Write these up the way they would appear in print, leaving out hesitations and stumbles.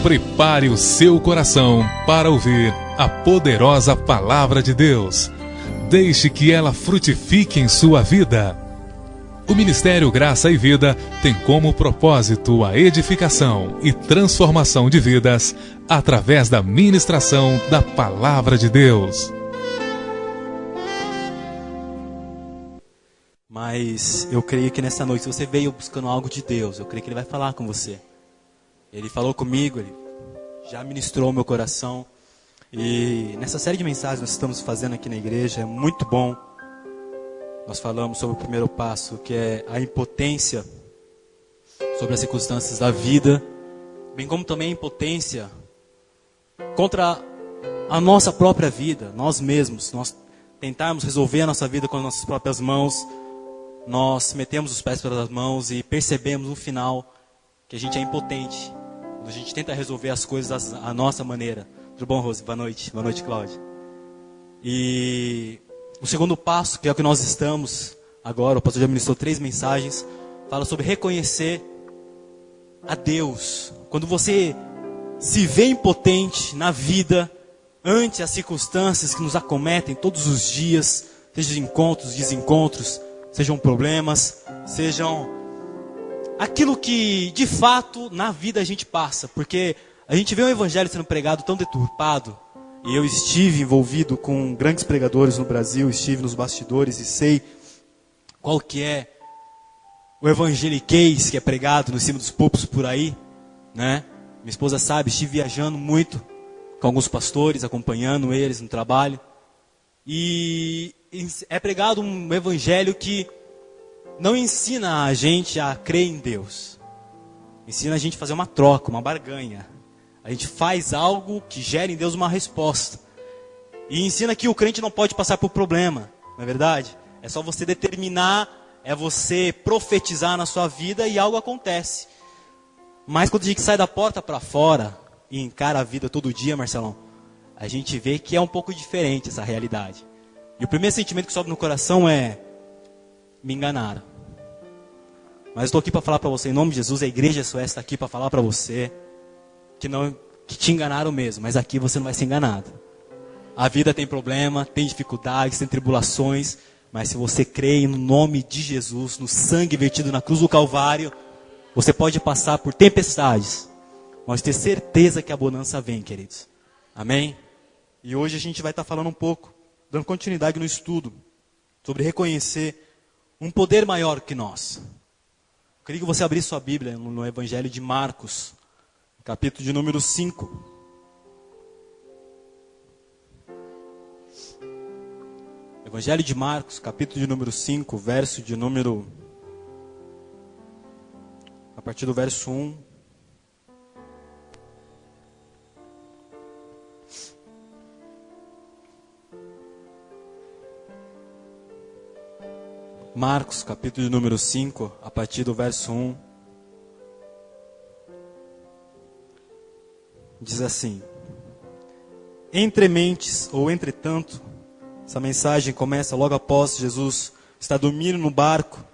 Prepare o seu coração para ouvir a poderosa palavra de Deus. Deixe que ela frutifique em sua vida. O Ministério Graça e Vida tem como propósito a edificação e transformação de vidas através da ministração da palavra de Deus. Mas eu creio que nessa noite, se você veio buscando algo de Deus, eu creio que Ele vai falar com você. Ele falou comigo, Ele já ministrou o meu coração. E nessa série de mensagens que nós estamos fazendo aqui na igreja, é muito bom. Nós falamos sobre o primeiro passo, que é a impotência sobre as circunstâncias da vida, bem como também a impotência contra a nossa própria vida, nós mesmos. Nós tentarmos resolver a nossa vida com as nossas próprias mãos, nós metemos os pés pelas mãos e percebemos no final que a gente é impotente. Quando a gente tenta resolver as coisas à nossa maneira. Tudo bom, Rose? Boa noite. Boa noite, Cláudia. E o segundo passo, que é o que nós estamos agora, o pastor já ministrou 3 mensagens, fala sobre reconhecer a Deus. Quando você se vê impotente na vida, ante as circunstâncias que nos acometem todos os dias, sejam encontros, desencontros, sejam problemas, sejam aquilo que de fato na vida a gente passa, porque a gente vê o evangelho sendo pregado tão deturpado, e eu estive envolvido com grandes pregadores no Brasil, estive nos bastidores e sei qual que é o evangeliquez que é pregado no cima dos púlpitos por aí, né? Minha esposa sabe, estive viajando muito com alguns pastores, acompanhando eles no trabalho, e é pregado um evangelho que não ensina a gente a crer em Deus. Ensina a gente a fazer uma troca, uma barganha. A gente faz algo que gera em Deus uma resposta. E ensina que o crente não pode passar por problema. Não é verdade? É só você determinar, é você profetizar na sua vida e algo acontece. Mas quando a gente sai da porta para fora e encara a vida todo dia, Marcelão, a gente vê que é um pouco diferente essa realidade. E o primeiro sentimento que sobe no coração é: me enganaram. Mas eu estou aqui para falar para você, em nome de Jesus, a igreja SOS está aqui para falar para você que te enganaram mesmo, mas aqui você não vai ser enganado. A vida tem problema, tem dificuldades, tem tribulações, mas se você crê no nome de Jesus, no sangue vertido na cruz do Calvário, você pode passar por tempestades, mas ter certeza que a bonança vem, queridos. Amém? E hoje a gente vai estar falando um pouco, dando continuidade no estudo, sobre reconhecer um poder maior que nós. Eu queria que você abrisse sua Bíblia no Evangelho de Marcos, capítulo de número 5. Evangelho de Marcos, capítulo de número 5, verso de número... a partir do verso 1. Marcos, capítulo de número 5, a partir do verso 1. Diz assim: entre mentes, ou entretanto, essa mensagem começa logo após Jesus estar dormindo no barco,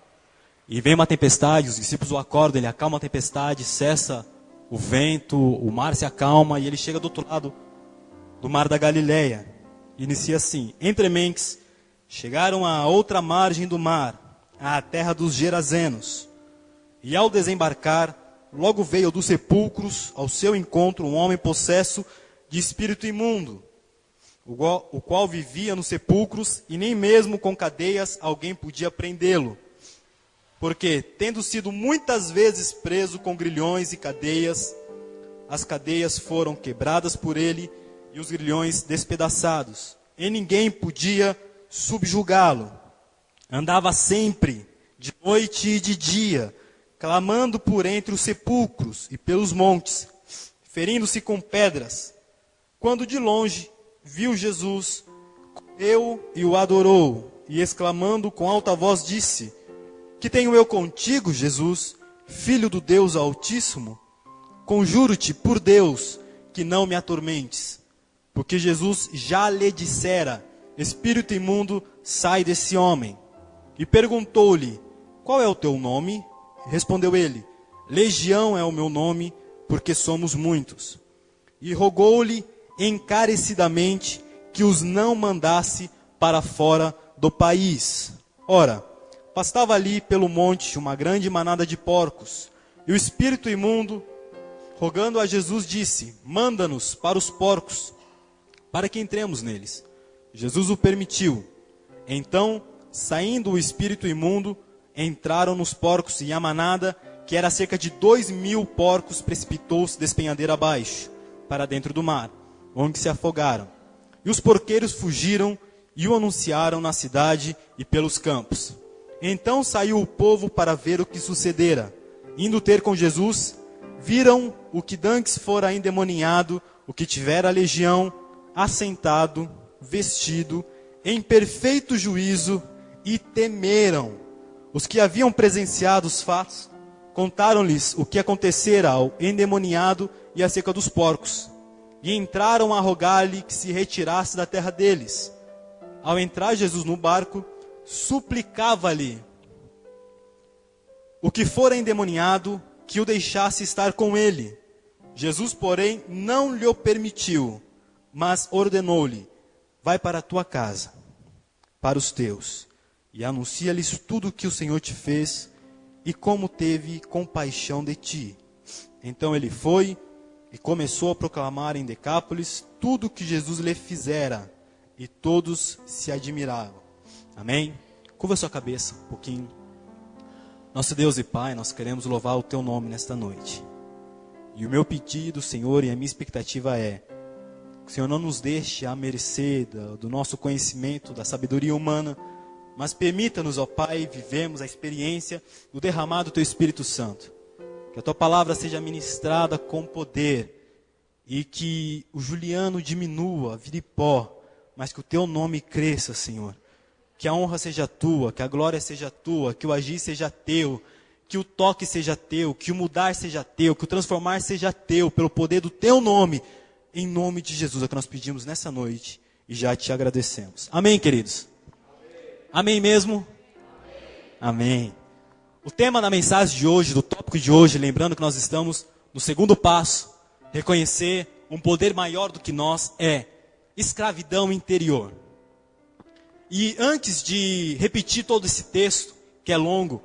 e vem uma tempestade, os discípulos o acordam, ele acalma a tempestade, cessa o vento, o mar se acalma, e ele chega do outro lado do mar da Galileia. Inicia assim: entre mentes, chegaram à outra margem do mar, à terra dos Gerazenos. E ao desembarcar, logo veio dos sepulcros ao seu encontro um homem possesso de espírito imundo, o qual vivia nos sepulcros, e nem mesmo com cadeias alguém podia prendê-lo. Porque, tendo sido muitas vezes preso com grilhões e cadeias, as cadeias foram quebradas por ele e os grilhões despedaçados, e ninguém podia subjugá-lo. Andava sempre, de noite e de dia, clamando por entre os sepulcros e pelos montes, ferindo-se com pedras. Quando de longe viu Jesus, correu e o adorou, e exclamando com alta voz disse: que tenho eu contigo, Jesus, Filho do Deus Altíssimo? Conjuro-te por Deus que não me atormentes. Porque Jesus já lhe dissera: espírito imundo, sai desse homem. E perguntou-lhe: qual é o teu nome? Respondeu ele: Legião é o meu nome, porque somos muitos. e rogou-lhe encarecidamente que os não mandasse para fora do país. Ora, pastava ali pelo monte uma grande manada de porcos, e o espírito imundo, rogando a Jesus, disse: manda-nos para os porcos, para que entremos neles. Jesus o permitiu. Então, saindo o espírito imundo, entraram nos porcos, e a manada, que era cerca de 2.000 porcos, precipitou-se despenhadeira abaixo, para dentro do mar, onde se afogaram. E os porqueiros fugiram e o anunciaram na cidade e pelos campos. Então saiu o povo para ver o que sucedera. Indo ter com Jesus, viram o que dantes fora endemoniado, o que tivera a legião, assentado, vestido, em perfeito juízo, e temeram. Os que haviam presenciado os fatos, contaram-lhes o que acontecera ao endemoniado e acerca dos porcos. E entraram a rogar-lhe que se retirasse da terra deles. Ao entrar Jesus no barco, suplicava-lhe o que fora endemoniado que o deixasse estar com ele. Jesus, porém, não lhe o permitiu, mas ordenou-lhe: vai para a tua casa, para os teus, e anuncia-lhes tudo o que o Senhor te fez e como teve compaixão de ti. Então ele foi e começou a proclamar em Decápolis tudo o que Jesus lhe fizera, e todos se admiravam. Amém? Curva sua cabeça um pouquinho. Nosso Deus e Pai, nós queremos louvar o Teu nome nesta noite. E o meu pedido, Senhor, e a minha expectativa é que o Senhor não nos deixe à mercê do nosso conhecimento, da sabedoria humana, mas permita-nos, ó Pai, vivemos a experiência do derramado do Teu Espírito Santo. Que a Tua palavra seja ministrada com poder e que o Juliano diminua, vire pó, mas que o Teu nome cresça, Senhor. Que a honra seja Tua, que a glória seja Tua, que o agir seja Teu, que o toque seja Teu, que o mudar seja Teu, que o transformar seja Teu, pelo poder do Teu nome. Em nome de Jesus é que nós pedimos nessa noite e já te agradecemos. Amém, queridos? Amém mesmo? Amém. O tema da mensagem de hoje, do tópico de hoje, lembrando que nós estamos no segundo passo, reconhecer um poder maior do que nós, é escravidão interior. E antes de repetir todo esse texto, que é longo,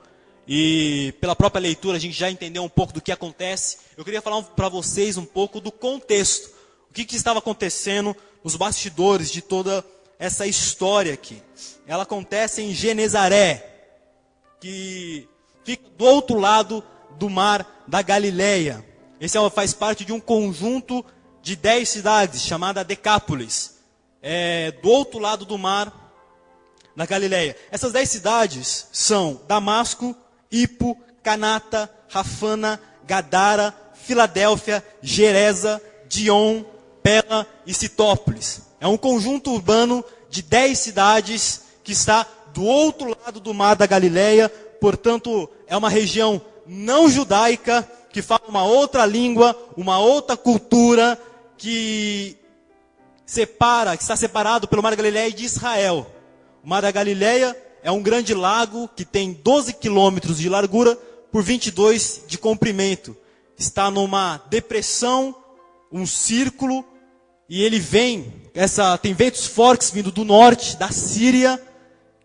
e pela própria leitura a gente já entendeu um pouco do que acontece, eu queria falar para vocês um pouco do contexto. O que estava acontecendo nos bastidores de toda essa história aqui. Ela acontece em Genezaré, que fica do outro lado do mar da Galileia. Esse faz parte de um conjunto de 10 cidades, chamada Decápolis. Do outro lado do mar da Galileia. Essas 10 cidades são Damasco, Hippo, Canata, Rafana, Gadara, Filadélfia, Gereza, Dion, Pela e Citópolis. É um conjunto urbano de 10 cidades que está do outro lado do mar da Galileia. Portanto, é uma região não judaica, que fala uma outra língua, uma outra cultura, que está separado pelo mar da Galileia de Israel. O mar da Galileia é um grande lago que tem 12 quilômetros de largura por 22 de comprimento. Está numa depressão, um círculo, e ele tem ventos fortes vindo do norte, da Síria,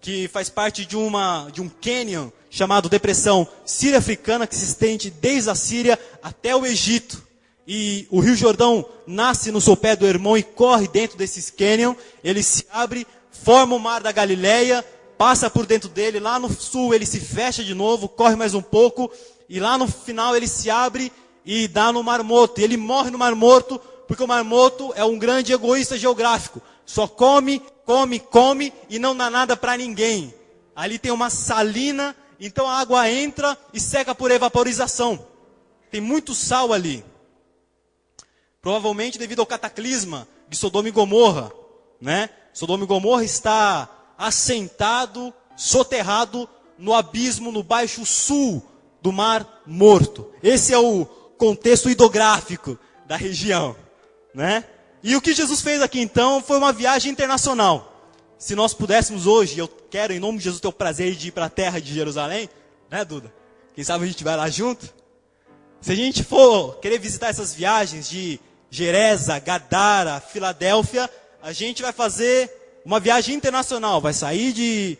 que faz parte de um cânion chamado Depressão Síria-Africana, que se estende desde a Síria até o Egito. E o Rio Jordão nasce no sopé do Hermon e corre dentro desses cânion. Ele se abre, forma o mar da Galileia, passa por dentro dele, lá no sul ele se fecha de novo, corre mais um pouco, e lá no final ele se abre e dá no Mar Morto. E ele morre no Mar Morto, porque o Mar Morto é um grande egoísta geográfico. Só come, come, come e não dá nada para ninguém. Ali tem uma salina, então a água entra e seca por evaporização. Tem muito sal ali. Provavelmente devido ao cataclisma de Sodoma e Gomorra, né? Sodoma e Gomorra está assentado, soterrado no abismo, no baixo sul do Mar Morto. Esse é o contexto hidrográfico da região, né? E o que Jesus fez aqui então foi uma viagem internacional. Se nós pudéssemos hoje, eu quero em nome de Jesus ter o prazer de ir para a terra de Jerusalém, né, Duda? Quem sabe a gente vai lá junto? Se a gente for querer visitar essas viagens de Gerasa, Gadara, Filadélfia, a gente vai fazer uma viagem internacional. Vai sair de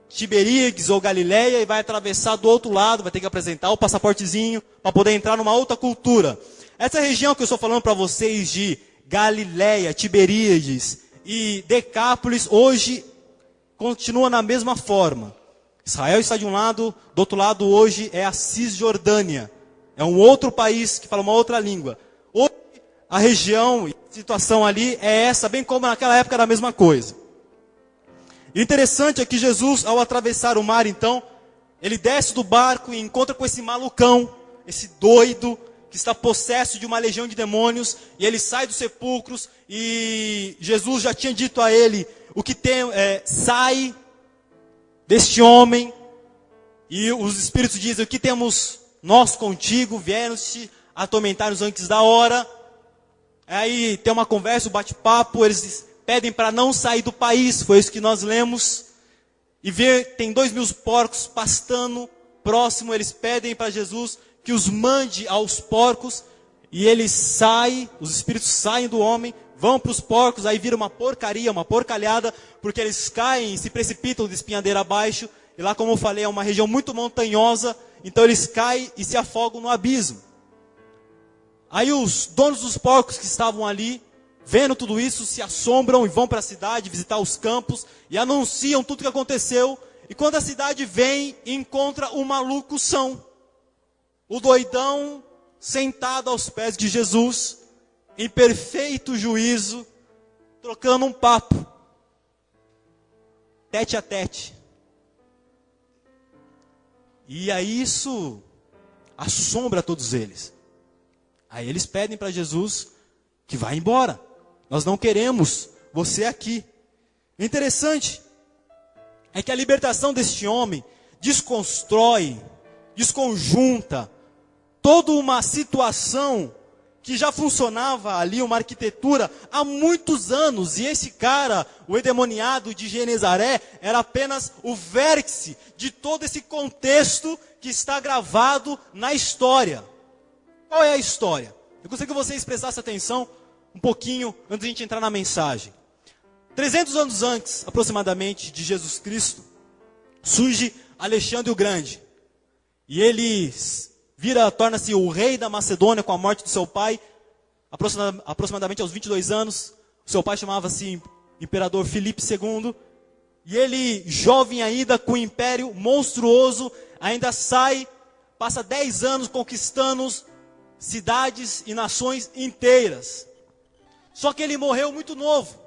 Tiberíades ou Galileia e vai atravessar do outro lado, vai ter que apresentar o passaportezinho para poder entrar numa outra cultura. Essa região que eu estou falando para vocês de Galileia, Tiberíades e Decápolis, hoje continua na mesma forma. Israel está de um lado, do outro lado hoje é a Cisjordânia. É um outro país que fala uma outra língua. Hoje a região e a situação ali é essa, bem como naquela época era a mesma coisa. E o interessante é que Jesus, ao atravessar o mar, então, ele desce do barco e encontra com esse malucão, esse doido, que está possesso de uma legião de demônios, e ele sai dos sepulcros, e Jesus já tinha dito a ele, o que tem, sai deste homem, e os espíritos dizem, o que temos nós contigo, vieram-te atormentar-nos antes da hora. Aí tem uma conversa, um bate-papo, eles pedem para não sair do país, foi isso que nós lemos. E tem 2.000 porcos pastando próximo, eles pedem para Jesus que os mande aos porcos. E ele sai, os espíritos saem do homem, vão para os porcos, aí vira uma porcaria, uma porcalhada, porque eles caem, se precipitam de espinhadeira abaixo. E lá, como eu falei, é uma região muito montanhosa, então eles caem e se afogam no abismo. Aí os donos dos porcos que estavam ali, vendo tudo isso, se assombram e vão para a cidade visitar os campos e anunciam tudo o que aconteceu. E quando a cidade vem, encontra o maluco são, o doidão sentado aos pés de Jesus, em perfeito juízo, trocando um papo, tete a tete. E aí isso assombra todos eles. Aí eles pedem para Jesus que vá embora. Nós não queremos você aqui. O interessante é que a libertação deste homem desconstrói, desconjunta toda uma situação que já funcionava ali, uma arquitetura há muitos anos. E esse cara, o endemoniado de Genezaré, era apenas o vértice de todo esse contexto que está gravado na história. Qual é a história? Eu gostaria que vocês prestassem atenção um pouquinho antes de a gente entrar na mensagem. 300 anos antes, aproximadamente, de Jesus Cristo, surge Alexandre o Grande. E ele torna-se o rei da Macedônia com a morte do seu pai, aproximadamente aos 22 anos. O seu pai chamava-se Imperador Filipe II. E ele, jovem ainda, com um império monstruoso, ainda passa 10 anos conquistando cidades e nações inteiras. Só que ele morreu muito novo,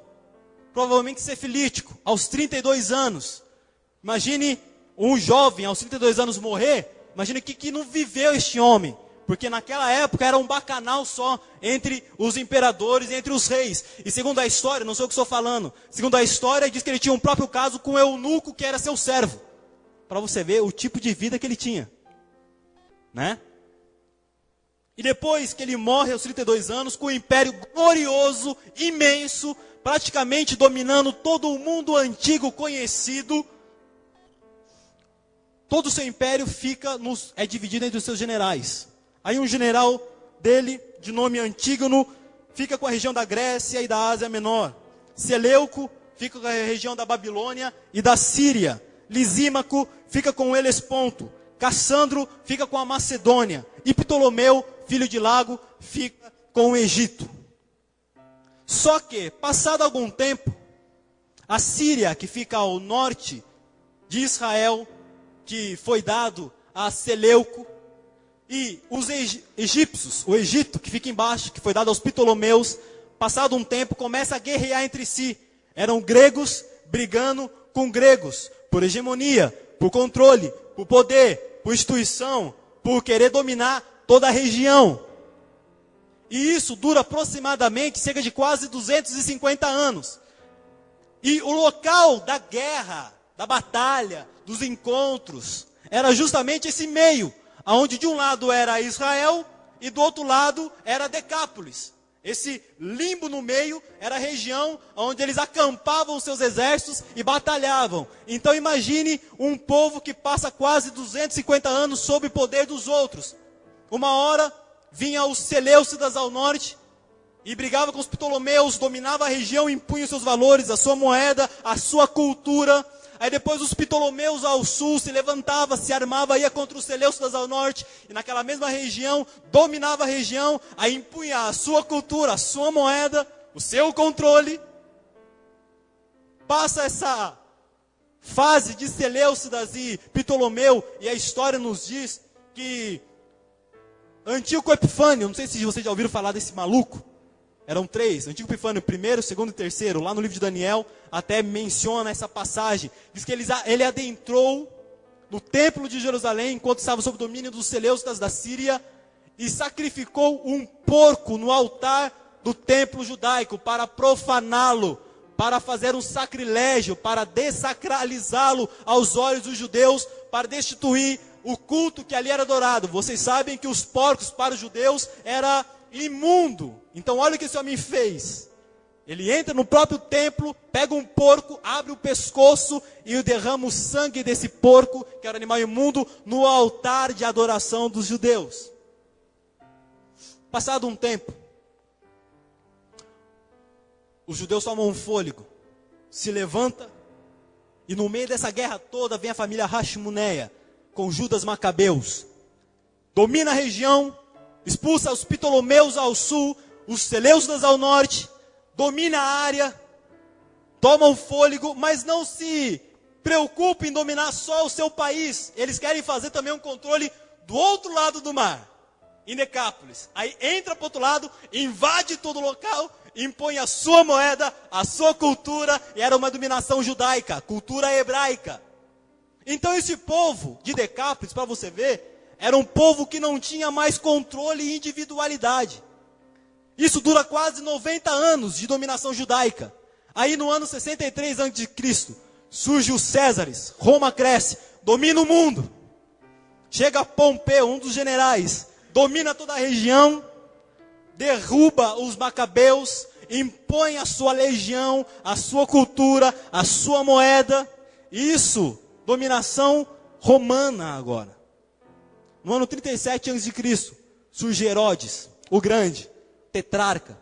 provavelmente sifilítico, aos 32 anos. Imagine um jovem aos 32 anos morrer, imagine que não viveu este homem, porque naquela época era um bacanal só entre os imperadores e entre os reis. E segundo a história, não sei o que estou falando, segundo a história diz que ele tinha um próprio caso com o eunuco que era seu servo, para você ver o tipo de vida que ele tinha, né? E depois que ele morre aos 32 anos, com um império glorioso, imenso, praticamente dominando todo o mundo antigo conhecido, todo o seu império é dividido entre os seus generais. Aí um general dele, de nome Antígono, fica com a região da Grécia e da Ásia Menor. Seleuco fica com a região da Babilônia e da Síria. Lisímaco fica com o Helesponto. Cassandro fica com a Macedônia. E Ptolomeu, filho de Lago, fica com o Egito. Só que, passado algum tempo, a Síria, que fica ao norte de Israel, que foi dado a Seleuco, e os egípcios, o Egito, que fica embaixo, que foi dado aos Ptolomeus, passado um tempo, começa a guerrear entre si. Eram gregos brigando com gregos, por hegemonia, por controle, por poder, por instituição, por querer dominar toda a região. E isso dura aproximadamente cerca de quase 250 anos. E o local da guerra, da batalha, dos encontros, era justamente esse meio, onde de um lado era Israel e do outro lado era Decápolis. Esse limbo no meio era a região onde eles acampavam seus exércitos e batalhavam. Então imagine um povo que passa quase 250 anos sob o poder dos outros. Uma hora vinha os Seleucidas ao norte e brigava com os Ptolomeus, dominava a região, impunha os seus valores, a sua moeda, a sua cultura. Aí depois os Ptolomeus ao sul se levantava, se armava, ia contra os Seleucidas ao norte, e naquela mesma região, dominava a região, aí impunha a sua cultura, a sua moeda, o seu controle. Passa essa fase de Seleucidas e Ptolomeu, e a história nos diz que Antíoco Epifânio, não sei se vocês já ouviram falar desse maluco, eram 3, Antíoco Epifânio, primeiro, segundo e terceiro, lá no livro de Daniel, até menciona essa passagem. Diz que ele adentrou no templo de Jerusalém, enquanto estava sob o domínio dos Seleucidas da Síria, e sacrificou um porco no altar do templo judaico, para profaná-lo, para fazer um sacrilégio, para dessacralizá-lo aos olhos dos judeus, para destituir o culto que ali era adorado. Vocês sabem que os porcos para os judeus era imundo. Então olha o que esse homem fez. Ele entra no próprio templo, pega um porco, abre o pescoço e derrama o sangue desse porco, que era um animal imundo, no altar de adoração dos judeus. Passado um tempo, os judeus tomam um fôlego, se levanta, e no meio dessa guerra toda vem a família Hashmoneia, com Judas Macabeus. Domina a região, expulsa os Ptolomeus ao sul, os Seleucidas ao norte, domina a área, toma o fôlego, mas não se preocupa em dominar só o seu país. Eles querem fazer também um controle do outro lado do mar, em Decápolis. Aí entra para o outro lado, invade todo o local, impõe a sua moeda, a sua cultura, e era uma dominação judaica, cultura hebraica. Então esse povo de Decápolis, para você ver, era um povo que não tinha mais controle e individualidade. Isso dura quase 90 anos de dominação judaica. Aí no ano 63 a.C., surge os Césares, Roma cresce, domina o mundo. Chega Pompeu, um dos generais, domina toda a região, derruba os Macabeus, impõe a sua legião, a sua cultura, a sua moeda. Isso, dominação romana agora. No ano 37 a.C., surge Herodes, o grande, tetrarca.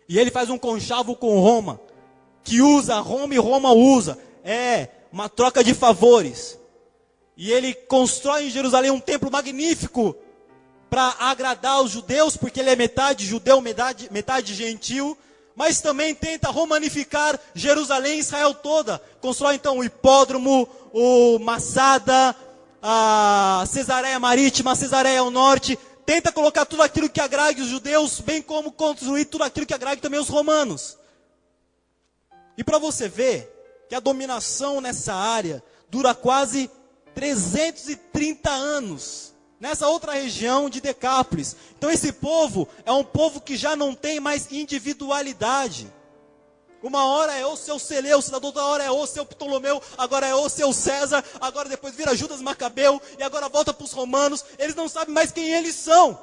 E ele faz um conchavo com Roma, que usa Roma e Roma usa. É uma troca de favores. E ele constrói em Jerusalém um templo magnífico para agradar os judeus, porque ele é metade judeu, metade gentil. Mas também tenta romanificar Jerusalém e Israel toda. Constrói então o hipódromo, o Massada, a Cesareia Marítima, a Cesareia ao norte. Tenta colocar tudo aquilo que agrade os judeus, bem como construir tudo aquilo que agrade também os romanos. E para você ver que a dominação nessa área dura quase 330 anos. Nessa outra região de Decápolis. Então esse povo é um povo que já não tem mais individualidade. Uma hora é o seu Seleucida, outra hora é o seu Ptolomeu, agora é o seu César, agora depois vira Judas Macabeu, e agora volta para os romanos. Eles não sabem mais quem eles são.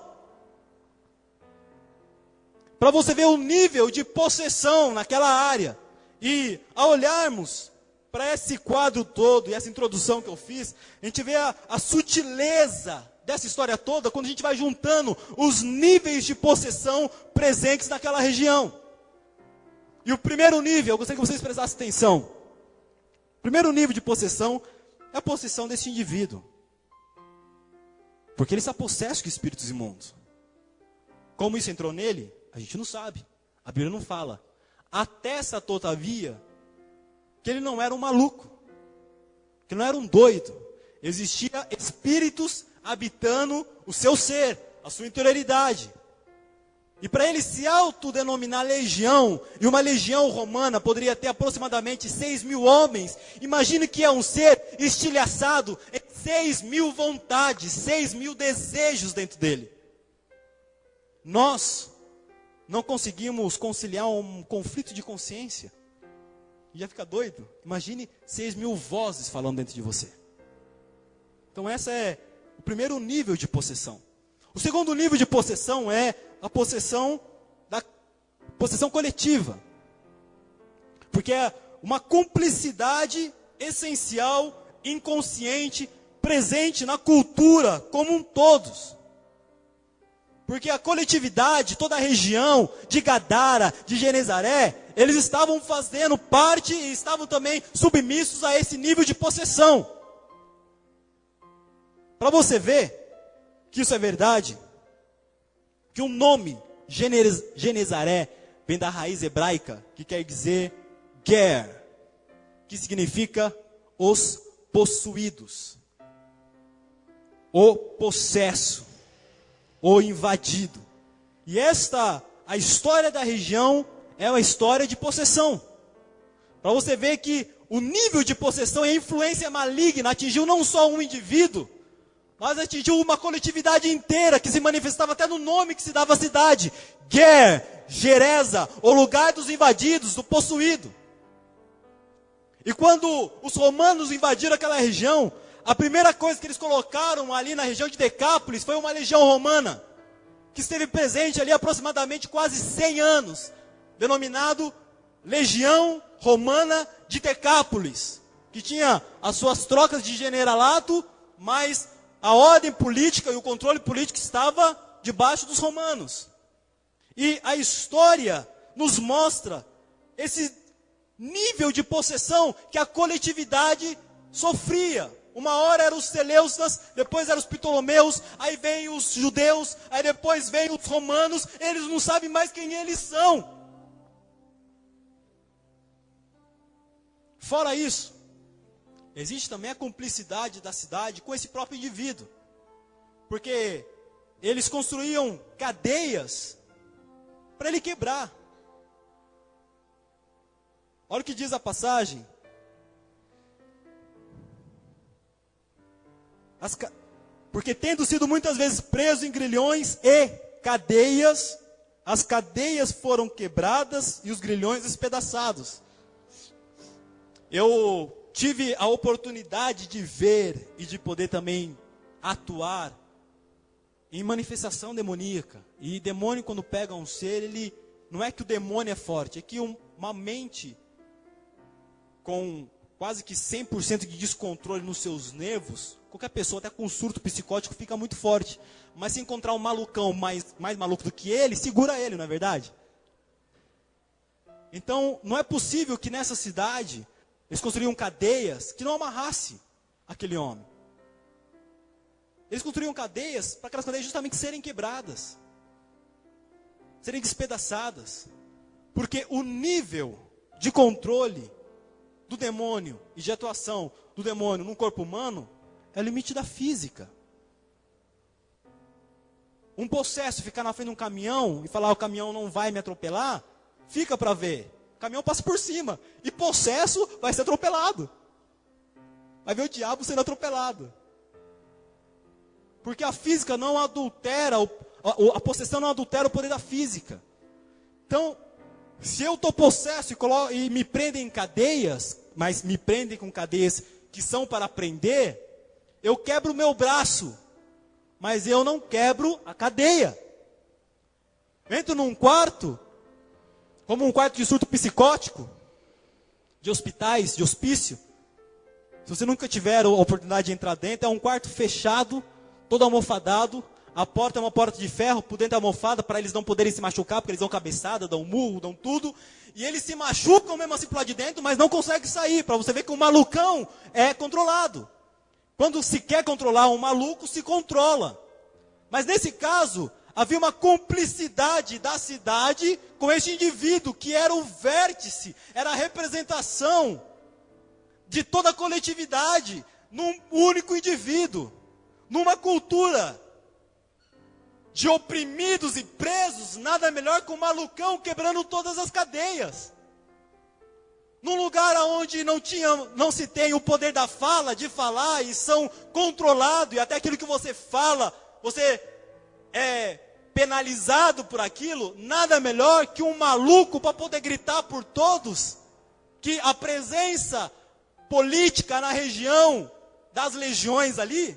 Para você ver o nível de possessão naquela área. E ao olharmos para esse quadro todo, e essa introdução que eu fiz, a gente vê a sutileza dessa história toda, quando a gente vai juntando os níveis de possessão presentes naquela região. E o primeiro nível, eu gostaria que vocês prestassem atenção. O primeiro nível de possessão é a possessão desse indivíduo. Porque ele está possesso de espíritos imundos. Como isso entrou nele, a gente não sabe. A Bíblia não fala. Atesta, todavia, que ele não era um maluco. Que não era um doido. Existia espíritos habitando o seu ser, a sua interioridade. E para ele se autodenominar legião, e uma legião romana poderia ter aproximadamente 6.000 homens, imagine que é um ser estilhaçado em 6.000 vontades, 6.000 desejos dentro dele. Nós não conseguimos conciliar um conflito de consciência. E já fica doido? Imagine 6.000 vozes falando dentro de você. Então essa é o primeiro nível de possessão. O segundo nível de possessão é a possessão coletiva. Porque é uma cumplicidade essencial, inconsciente, presente na cultura como um todo. Porque a coletividade, toda a região de Gadara, de Genezaré, eles estavam fazendo parte e estavam também submissos a esse nível de possessão. Para você ver que isso é verdade, que o nome Genezaré vem da raiz hebraica, que quer dizer ger, que significa os possuídos, o possesso, o invadido. E a história da região é uma história de possessão. Para você ver que o nível de possessão e a influência maligna atingiu não só um indivíduo, mas atingiu uma coletividade inteira, que se manifestava até no nome que se dava à cidade. Ger, Gereza, o lugar dos invadidos, do possuído. E quando os romanos invadiram aquela região, a primeira coisa que eles colocaram ali na região de Decápolis foi uma legião romana, que esteve presente ali aproximadamente quase 100 anos, denominado Legião Romana de Decápolis, que tinha as suas trocas de generalato, mas a ordem política e o controle político estava debaixo dos romanos. E a história nos mostra esse nível de possessão que a coletividade sofria. Uma hora eram os Seleucidas, depois eram os Ptolomeus, aí vem os judeus, aí depois vem os romanos, eles não sabem mais quem eles são. Fora isso, existe também a cumplicidade da cidade com esse próprio indivíduo. Porque eles construíam cadeias para ele quebrar. Olha o que diz a passagem. Porque tendo sido muitas vezes preso em grilhões e cadeias, as cadeias foram quebradas e os grilhões despedaçados. Eu tive a oportunidade de ver e de poder também atuar em manifestação demoníaca. E demônio, quando pega um ser, ele não é que o demônio é forte, é que uma mente com quase que 100% de descontrole nos seus nervos, qualquer pessoa, até com surto psicótico, fica muito forte. Mas se encontrar um malucão mais maluco do que ele, segura ele, não é verdade? Então, não é possível que nessa cidade eles construíam cadeias que não amarrasse aquele homem. Eles construíam cadeias para aquelas cadeias justamente serem quebradas, serem despedaçadas. Porque o nível de controle do demônio e de atuação do demônio no corpo humano é o limite da física. Um possesso ficar na frente de um caminhão e falar: o caminhão não vai me atropelar, fica para ver. O caminhão passa por cima. E possesso vai ser atropelado. Vai ver o diabo sendo atropelado. Porque a física não adultera, a possessão não adultera o poder da física. Então, se eu estou possesso e me prendem em cadeias, mas me prendem com cadeias que são para prender, eu quebro o meu braço, mas eu não quebro a cadeia. Entro num quarto, como um quarto de surto psicótico, de hospitais, de hospício. Se você nunca tiver a oportunidade de entrar dentro, é um quarto fechado, todo almofadado. A porta é uma porta de ferro, por dentro é almofada, para eles não poderem se machucar, porque eles dão cabeçada, dão murro, dão tudo. E eles se machucam mesmo assim por lá de dentro, mas não conseguem sair, para você ver que o malucão é controlado. Quando se quer controlar um maluco, se controla. Mas nesse caso, havia uma cumplicidade da cidade com esse indivíduo, que era o vértice, era a representação de toda a coletividade, num único indivíduo, numa cultura de oprimidos e presos, nada melhor que um malucão quebrando todas as cadeias. Num lugar onde não se tem o poder da fala, de falar, e são controlados, e até aquilo que você fala, você é penalizado por aquilo, nada melhor que um maluco para poder gritar por todos que a presença política na região das legiões ali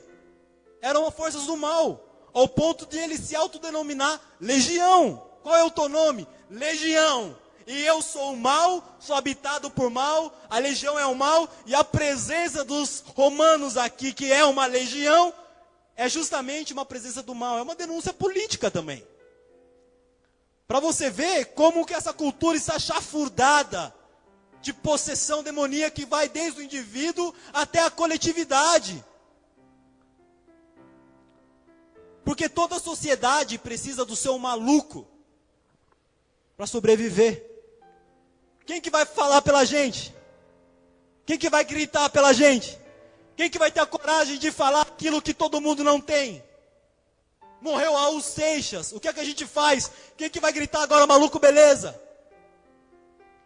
eram forças do mal, ao ponto de ele se autodenominar legião. Qual é o teu nome? Legião. E eu sou o mal, sou habitado por mal, a legião é o mal, e a presença dos romanos aqui, que é uma legião, é justamente uma presença do mal, é uma denúncia política também. Para você ver como que essa cultura está chafurdada de possessão demoníaca que vai desde o indivíduo até a coletividade. Porque toda sociedade precisa do seu maluco para sobreviver. Quem que vai falar pela gente? Quem que vai gritar pela gente? Quem que vai ter a coragem de falar aquilo que todo mundo não tem? Morreu Raul Seixas, o que é que a gente faz? Quem que vai gritar agora, maluco, beleza?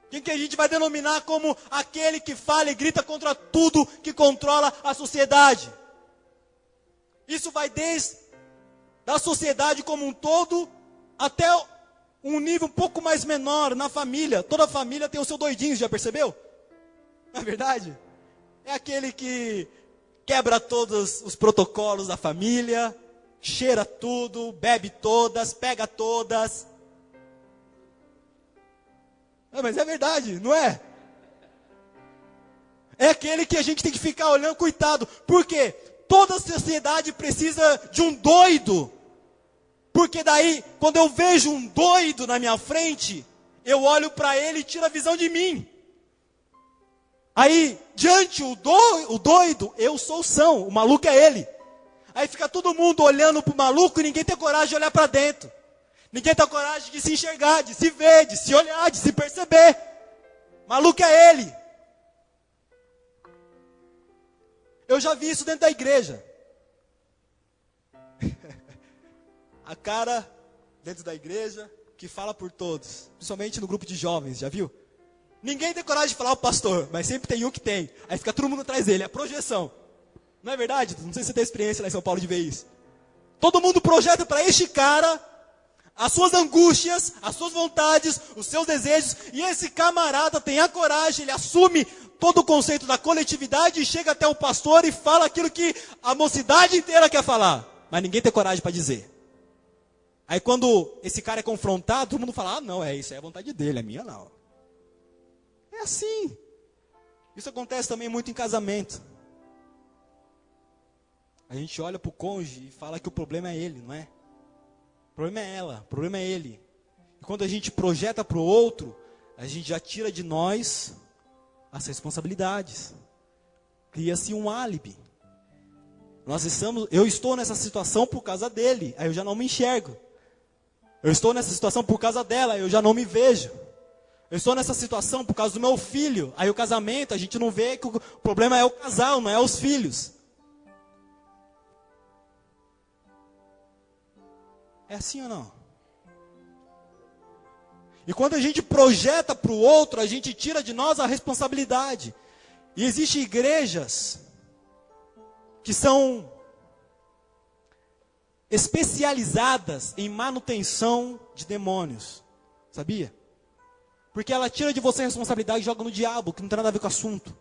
Quem que a gente vai denominar como aquele que fala e grita contra tudo que controla a sociedade? Isso vai desde da sociedade como um todo até um nível um pouco mais menor na família. Toda família tem o seu doidinho, já percebeu? Não é verdade? É aquele que quebra todos os protocolos da família, cheira tudo, bebe todas, pega todas. Mas é verdade, não é? É aquele que a gente tem que ficar olhando, coitado. Por quê? Toda sociedade precisa de um doido. Porque daí, quando eu vejo um doido na minha frente, eu olho para ele e tiro a visão de mim. Aí, diante o doido, eu sou o são, o maluco é ele. Aí fica todo mundo olhando para o maluco e ninguém tem coragem de olhar para dentro. Ninguém tem coragem de se enxergar, de se ver, de se olhar, de se perceber. Maluco é ele. Eu já vi isso dentro da igreja. A cara dentro da igreja que fala por todos, principalmente no grupo de jovens, já viu? Ninguém tem coragem de falar o pastor, mas sempre tem um que tem. Aí fica todo mundo atrás dele, é a projeção. Não é verdade? Não sei se você tem experiência lá em São Paulo de ver isso. Todo mundo projeta para este cara as suas angústias, as suas vontades, os seus desejos, e esse camarada tem a coragem, ele assume todo o conceito da coletividade e chega até o pastor e fala aquilo que a mocidade inteira quer falar, mas ninguém tem coragem para dizer. Aí quando esse cara é confrontado, todo mundo fala, não, isso é a vontade dele, é minha não. É assim. Isso acontece também muito em casamento. A gente olha para o cônjuge e fala que o problema é ele, não é? O problema é ela, o problema é ele. E quando a gente projeta para o outro, a gente já tira de nós as responsabilidades. Cria-se um álibi. Eu estou nessa situação por causa dele, aí eu já não me enxergo. Eu estou nessa situação por causa dela, aí eu já não me vejo. Eu estou nessa situação por causa do meu filho, aí o casamento, a gente não vê que o problema é o casal, não é os filhos. É assim ou não? E quando a gente projeta para o outro, a gente tira de nós a responsabilidade. E existem igrejas que são especializadas em manutenção de demônios. Sabia? Porque ela tira de você a responsabilidade e joga no diabo, que não tem nada a ver com o assunto.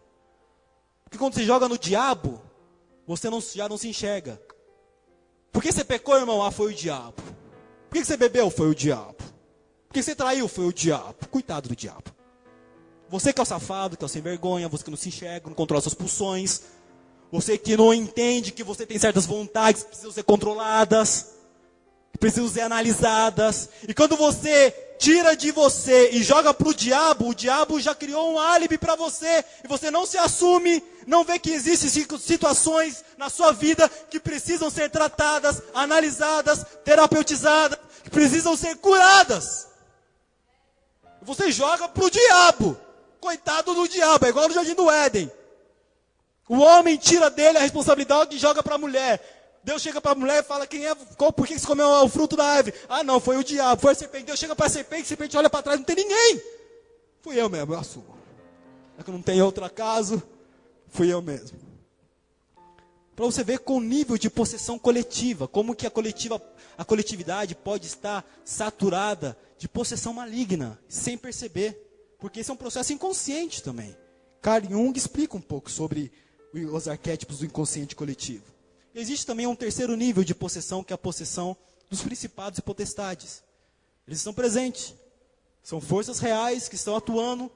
Porque quando você joga no diabo, você já não se enxerga. Por que você pecou, irmão? Ah, foi o diabo. Por que você bebeu? Foi o diabo. Por que você traiu? Foi o diabo. Coitado do diabo. Você que é o safado, que é o sem vergonha, você que não se enxerga, não controla suas pulsões. Você que não entende que você tem certas vontades que precisam ser controladas, que precisam ser analisadas. E quando você tira de você e joga para o diabo já criou um álibi para você. E você não se assume, não vê que existem situações na sua vida que precisam ser tratadas, analisadas, terapeutizadas, que precisam ser curadas. Você joga para o diabo. Coitado do diabo, é igual no Jardim do Éden. O homem tira dele a responsabilidade e joga para a mulher. Deus chega para a mulher e fala, por que você comeu o fruto da árvore? Ah não, foi o diabo, foi a serpente. Deus chega para a serpente olha para trás, não tem ninguém. Fui eu mesmo, eu assumo. É que não tem outro acaso, fui eu mesmo. Para você ver com o nível de possessão coletiva, como que a coletividade pode estar saturada de possessão maligna, sem perceber. Porque esse é um processo inconsciente também. Carl Jung explica um pouco sobre os arquétipos do inconsciente coletivo. Existe também um terceiro nível de possessão, que é a possessão dos principados e potestades. Eles estão presentes. São forças reais que estão atuando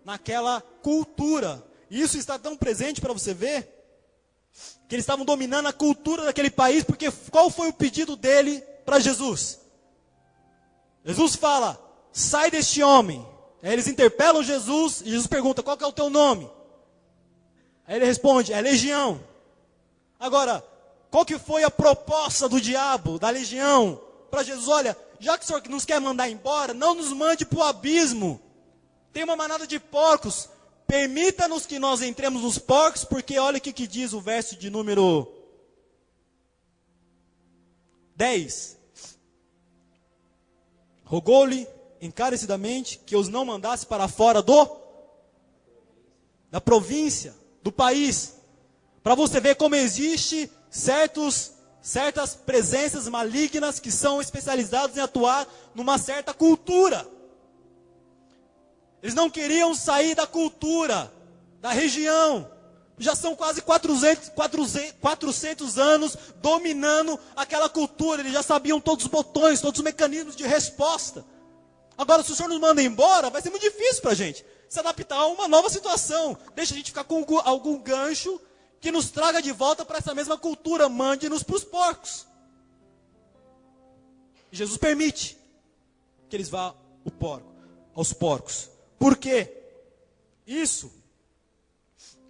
naquela cultura. E isso está tão presente para você ver, que eles estavam dominando a cultura daquele país, porque qual foi o pedido dele para Jesus? Jesus fala, sai deste homem. Aí eles interpelam Jesus, e Jesus pergunta, qual que é o teu nome? Aí ele responde, é Legião. Agora, qual que foi a proposta do diabo, da legião, para Jesus? Olha, já que o Senhor nos quer mandar embora, não nos mande para o abismo. Tem uma manada de porcos. Permita-nos que nós entremos nos porcos, porque olha o que diz o verso de número 10. Rogou-lhe encarecidamente que os não mandasse para fora da província, do país. Para você ver como existe certas presenças malignas que são especializadas em atuar numa certa cultura. Eles não queriam sair da cultura, da região. Já são quase 400 anos dominando aquela cultura. Eles já sabiam todos os botões, todos os mecanismos de resposta. Agora, se o Senhor nos manda embora, vai ser muito difícil para a gente se adaptar a uma nova situação. Deixa a gente ficar com algum gancho que nos traga de volta para essa mesma cultura. Mande-nos para os porcos. E Jesus permite que eles vá aos porcos. Por quê? Isso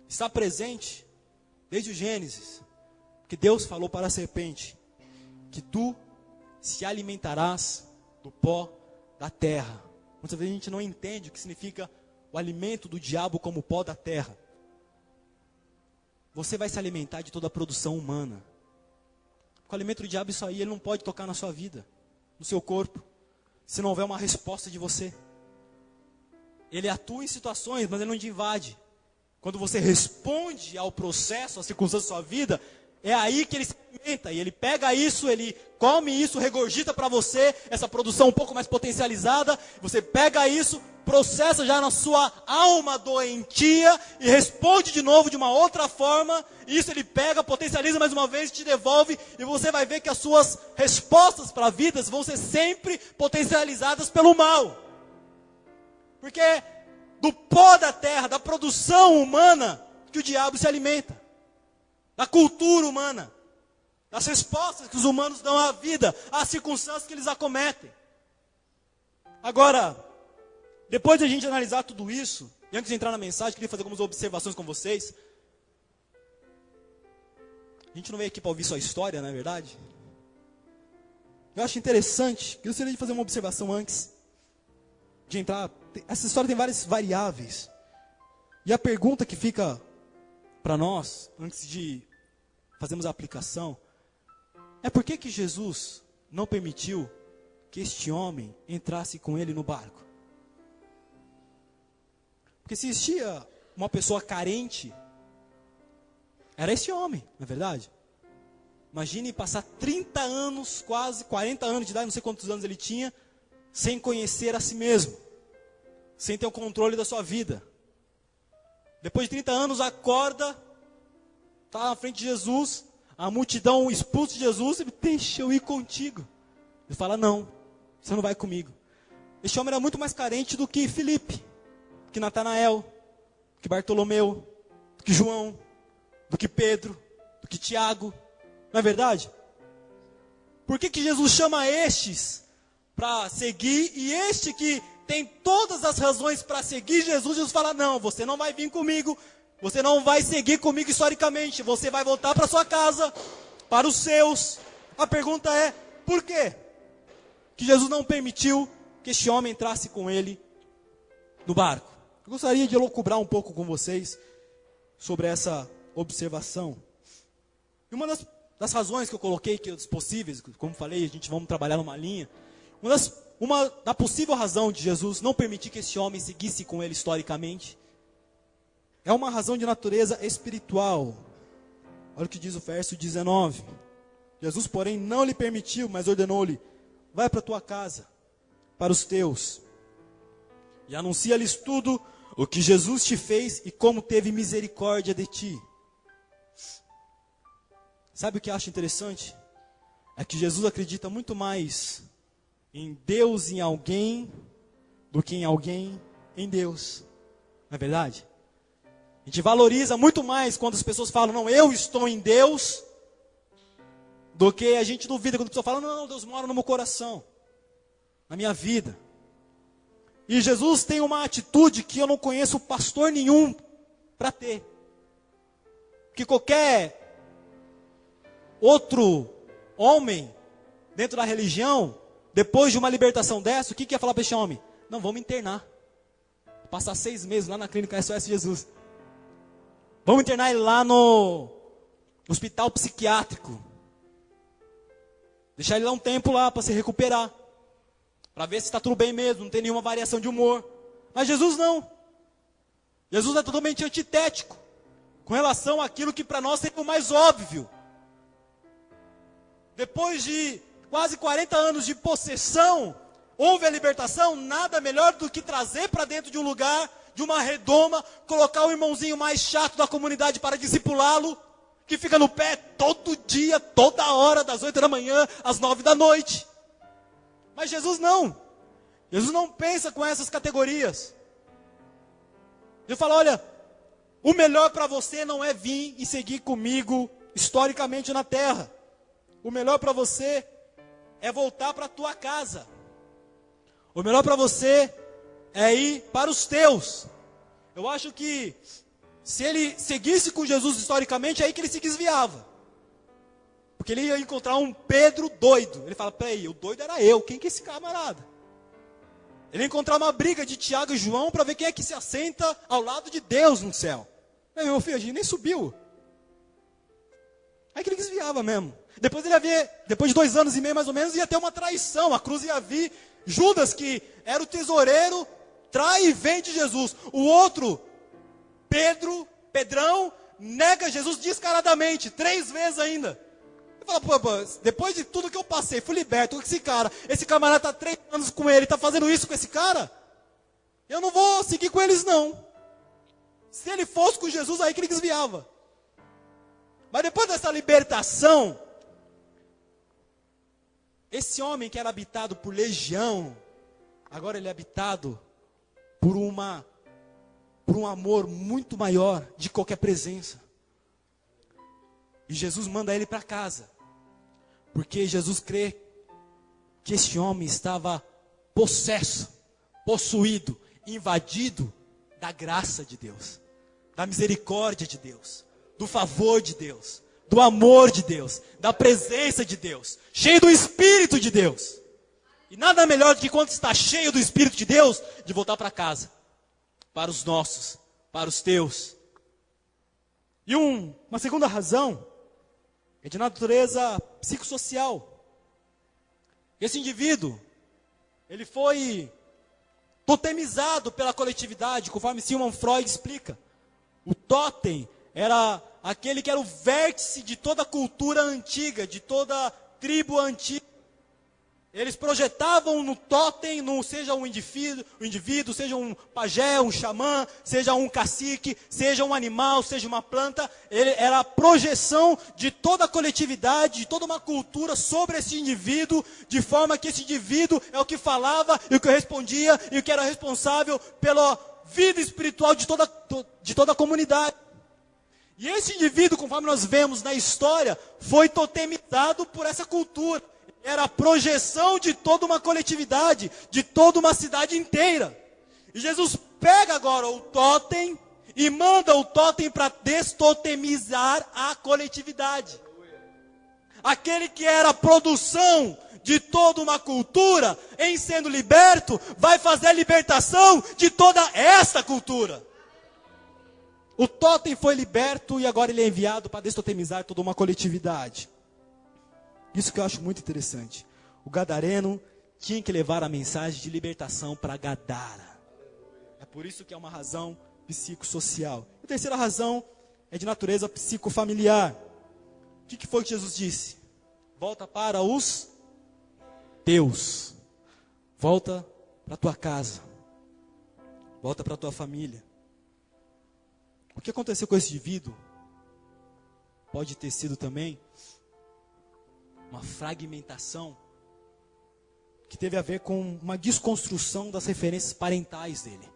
está presente desde o Gênesis, que Deus falou para a serpente, que tu se alimentarás do pó da terra. Muitas vezes a gente não entende o que significa o alimento do diabo como pó da terra. Você vai se alimentar de toda a produção humana. Com o alimento do diabo, isso aí, ele não pode tocar na sua vida, no seu corpo, se não houver uma resposta de você. Ele atua em situações, mas ele não te invade. Quando você responde ao processo, às circunstâncias da sua vida, é aí que ele se alimenta. E ele pega isso, ele come isso, regurgita para você essa produção um pouco mais potencializada. Você pega isso, processa já na sua alma doentia e responde de novo de uma outra forma. E isso ele pega, potencializa mais uma vez, te devolve. E você vai ver que as suas respostas para a vida vão ser sempre potencializadas pelo mal. Porque é do pó da terra, da produção humana, que o diabo se alimenta. Da cultura humana. Das respostas que os humanos dão à vida, às circunstâncias que eles acometem. Agora, depois de a gente analisar tudo isso, e antes de entrar na mensagem, queria fazer algumas observações com vocês. A gente não veio aqui para ouvir só história, não é verdade? Eu acho interessante, eu gostaria de fazer uma observação antes de entrar. Essa história tem várias variáveis. E a pergunta que fica para nós, antes de fazermos a aplicação, é por que Jesus não permitiu que este homem entrasse com ele no barco? Porque se existia uma pessoa carente, era esse homem, não é verdade? Imagine passar 30 anos, quase 40 anos de idade, não sei quantos anos ele tinha, sem conhecer a si mesmo, sem ter o controle da sua vida. Depois de 30 anos, acorda, está na frente de Jesus, a multidão expulsa de Jesus, ele deixa eu ir contigo. Ele fala, não, você não vai comigo. Este homem era muito mais carente do que Filipe, que Natanael, que Bartolomeu, do que João, do que Pedro, do que Tiago. Não é verdade? Por que Jesus chama estes para seguir, e este que tem todas as razões para seguir Jesus fala, não, você não vai vir comigo, você não vai seguir comigo historicamente, você vai voltar para sua casa, para os seus. A pergunta é, por quê? Que Jesus não permitiu que este homem entrasse com ele no barco. Eu gostaria de elucubrar um pouco com vocês sobre essa observação. E uma das razões que eu coloquei, que os possíveis, como falei, a gente vamos trabalhar numa linha. Uma da possível razão de Jesus não permitir que esse homem seguisse com ele historicamente, é uma razão de natureza espiritual. Olha o que diz o verso 19. Jesus, porém, não lhe permitiu, mas ordenou-lhe, vai para a tua casa, para os teus, e anuncia-lhes tudo o que Jesus te fez e como teve misericórdia de ti. Sabe o que eu acho interessante? É que Jesus acredita muito mais em Deus em alguém do que em alguém em Deus. Não é verdade? A gente valoriza muito mais quando as pessoas falam, não, eu estou em Deus, do que a gente duvida quando a pessoa fala, não, Deus mora no meu coração, na minha vida. E Jesus tem uma atitude que eu não conheço pastor nenhum para ter. Que qualquer outro homem dentro da religião, depois de uma libertação dessa, o que ia falar para esse homem? Não, vamos internar. Passar 6 meses lá na clínica SOS Jesus. Vamos internar ele lá no hospital psiquiátrico. Deixar ele lá um tempo lá para se recuperar. Para ver se está tudo bem mesmo, não tem nenhuma variação de humor. Mas Jesus não. Jesus é totalmente antitético com relação àquilo que para nós seria o mais óbvio. Depois de quase 40 anos de possessão, houve a libertação, nada melhor do que trazer para dentro de um lugar, de uma redoma, colocar o irmãozinho mais chato da comunidade para discipulá-lo, que fica no pé todo dia, toda hora, das 8 da manhã às 9 da noite. Mas Jesus não. Jesus não pensa com essas categorias. Ele fala, olha, o melhor para você não é vir e seguir comigo historicamente na terra. O melhor para você é voltar para a tua casa. O melhor para você é ir para os teus. Eu acho que se ele seguisse com Jesus historicamente, é aí que ele se desviava. Porque ele ia encontrar um Pedro doido. Ele fala, peraí, o doido era eu, quem que é esse camarada? Ele ia encontrar uma briga de Tiago e João para ver quem é que se assenta ao lado de Deus no céu. Aí, meu filho, a gente nem subiu. Aí que ele desviava mesmo. Depois ele ia ver, depois de 2 anos e meio mais ou menos, ia ter uma traição. A cruz ia vir. Judas, que era o tesoureiro, trai e vende Jesus. O outro, Pedrão, nega Jesus descaradamente, 3 vezes ainda. Ele fala, pô, depois de tudo que eu passei, fui liberto com esse cara. Esse camarada está 3 anos com ele, está fazendo isso com esse cara? Eu não vou seguir com eles não. Se ele fosse com Jesus, aí que ele desviava. Mas depois dessa libertação, esse homem que era habitado por legião, agora ele é habitado por um amor muito maior de qualquer presença. E Jesus manda ele para casa, porque Jesus crê que este homem estava possuído, invadido da graça de Deus, da misericórdia de Deus, do favor de Deus, do amor de Deus, da presença de Deus, cheio do Espírito de Deus. E nada melhor do que quando está cheio do Espírito de Deus, de voltar para casa, para os nossos, para os teus. E uma segunda razão é de natureza psicossocial. Esse indivíduo, ele foi totemizado pela coletividade, conforme Sigmund Freud explica. O totem era aquele que era o vértice de toda a cultura antiga, de toda a tribo antiga. Eles projetavam no totem, seja um indivíduo, seja um pajé, um xamã, seja um cacique, seja um animal, seja uma planta. Era a projeção de toda a coletividade, de toda uma cultura sobre esse indivíduo, de forma que esse indivíduo é o que falava, e o que respondia, e o que era responsável pela vida espiritual de toda a comunidade. E esse indivíduo, conforme nós vemos na história, foi totemizado por essa cultura. Era a projeção de toda uma coletividade, de toda uma cidade inteira. E Jesus pega agora o totem e manda o totem para destotemizar a coletividade. Aquele que era a produção de toda uma cultura, em sendo liberto, vai fazer a libertação de toda essa cultura. O totem foi liberto e agora ele é enviado para destotemizar toda uma coletividade. Isso que eu acho muito interessante. O gadareno tinha que levar a mensagem de libertação para Gadara. É por isso que é uma razão psicossocial. A terceira razão é de natureza psicofamiliar. O que foi que Jesus disse? Volta para os teus. Volta para a tua casa. Volta para a tua família. O que aconteceu com esse indivíduo pode ter sido também uma fragmentação que teve a ver com uma desconstrução das referências parentais dele.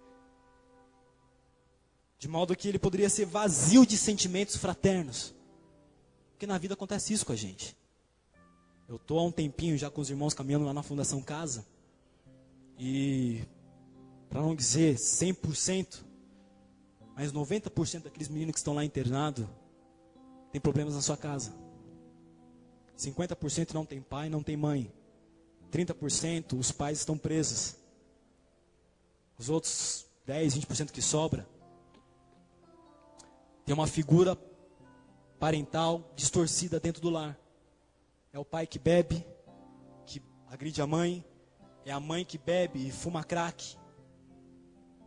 De modo que ele poderia ser vazio de sentimentos fraternos. Porque na vida acontece isso com a gente. Eu estou há um tempinho já com os irmãos caminhando lá na Fundação Casa. E, para não dizer 100%, mas 90% daqueles meninos que estão lá internados tem problemas na sua casa. 50% não tem pai, não tem mãe. 30% os pais estão presos. Os outros 10, 20% que sobra tem uma figura parental distorcida dentro do lar. É o pai que bebe, que agride a mãe. É a mãe que bebe e fuma crack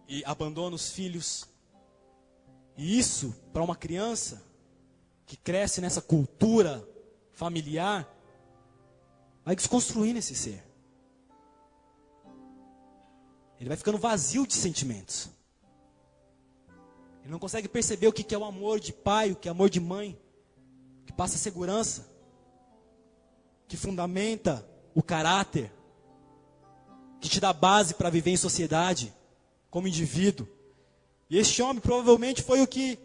e abandona os filhos. E isso, para uma criança que cresce nessa cultura familiar, vai desconstruindo esse ser. Ele vai ficando vazio de sentimentos. Ele não consegue perceber o que é o amor de pai, o que é o amor de mãe, que passa segurança, que fundamenta o caráter, que te dá base para viver em sociedade, como indivíduo. E este homem provavelmente foi o que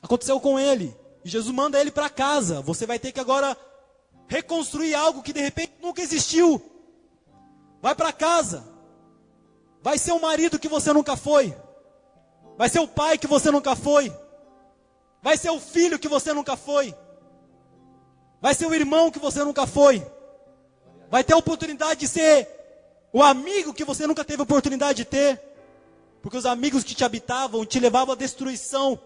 aconteceu com ele. E Jesus manda ele para casa. Você vai ter que agora reconstruir algo que de repente nunca existiu. Vai para casa. Vai ser o marido que você nunca foi. Vai ser o pai que você nunca foi. Vai ser o filho que você nunca foi. Vai ser o irmão que você nunca foi. Vai ter a oportunidade de ser o amigo que você nunca teve a oportunidade de ter. Porque os amigos que te habitavam te levavam à destruição,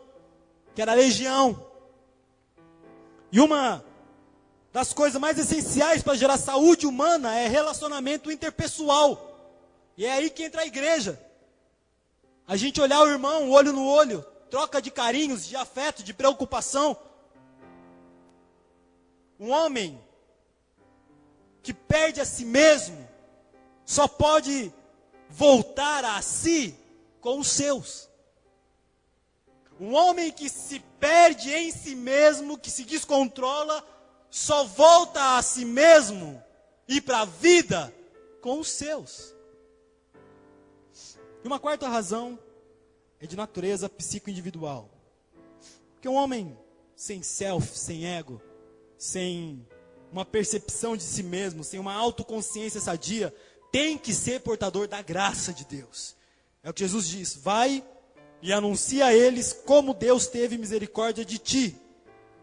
que era a legião. E uma das coisas mais essenciais para gerar saúde humana é relacionamento interpessoal. E é aí que entra a igreja. A gente olhar o irmão, olho no olho, troca de carinhos, de afeto, de preocupação. Um homem que perde a si mesmo só pode voltar a si com os seus. Um homem que se perde em si mesmo, que se descontrola, só volta a si mesmo e para a vida com os seus. E uma quarta razão é de natureza psico-individual. Porque um homem sem self, sem ego, sem uma percepção de si mesmo, sem uma autoconsciência sadia, tem que ser portador da graça de Deus. É o que Jesus diz: vai e anuncia a eles como Deus teve misericórdia de ti.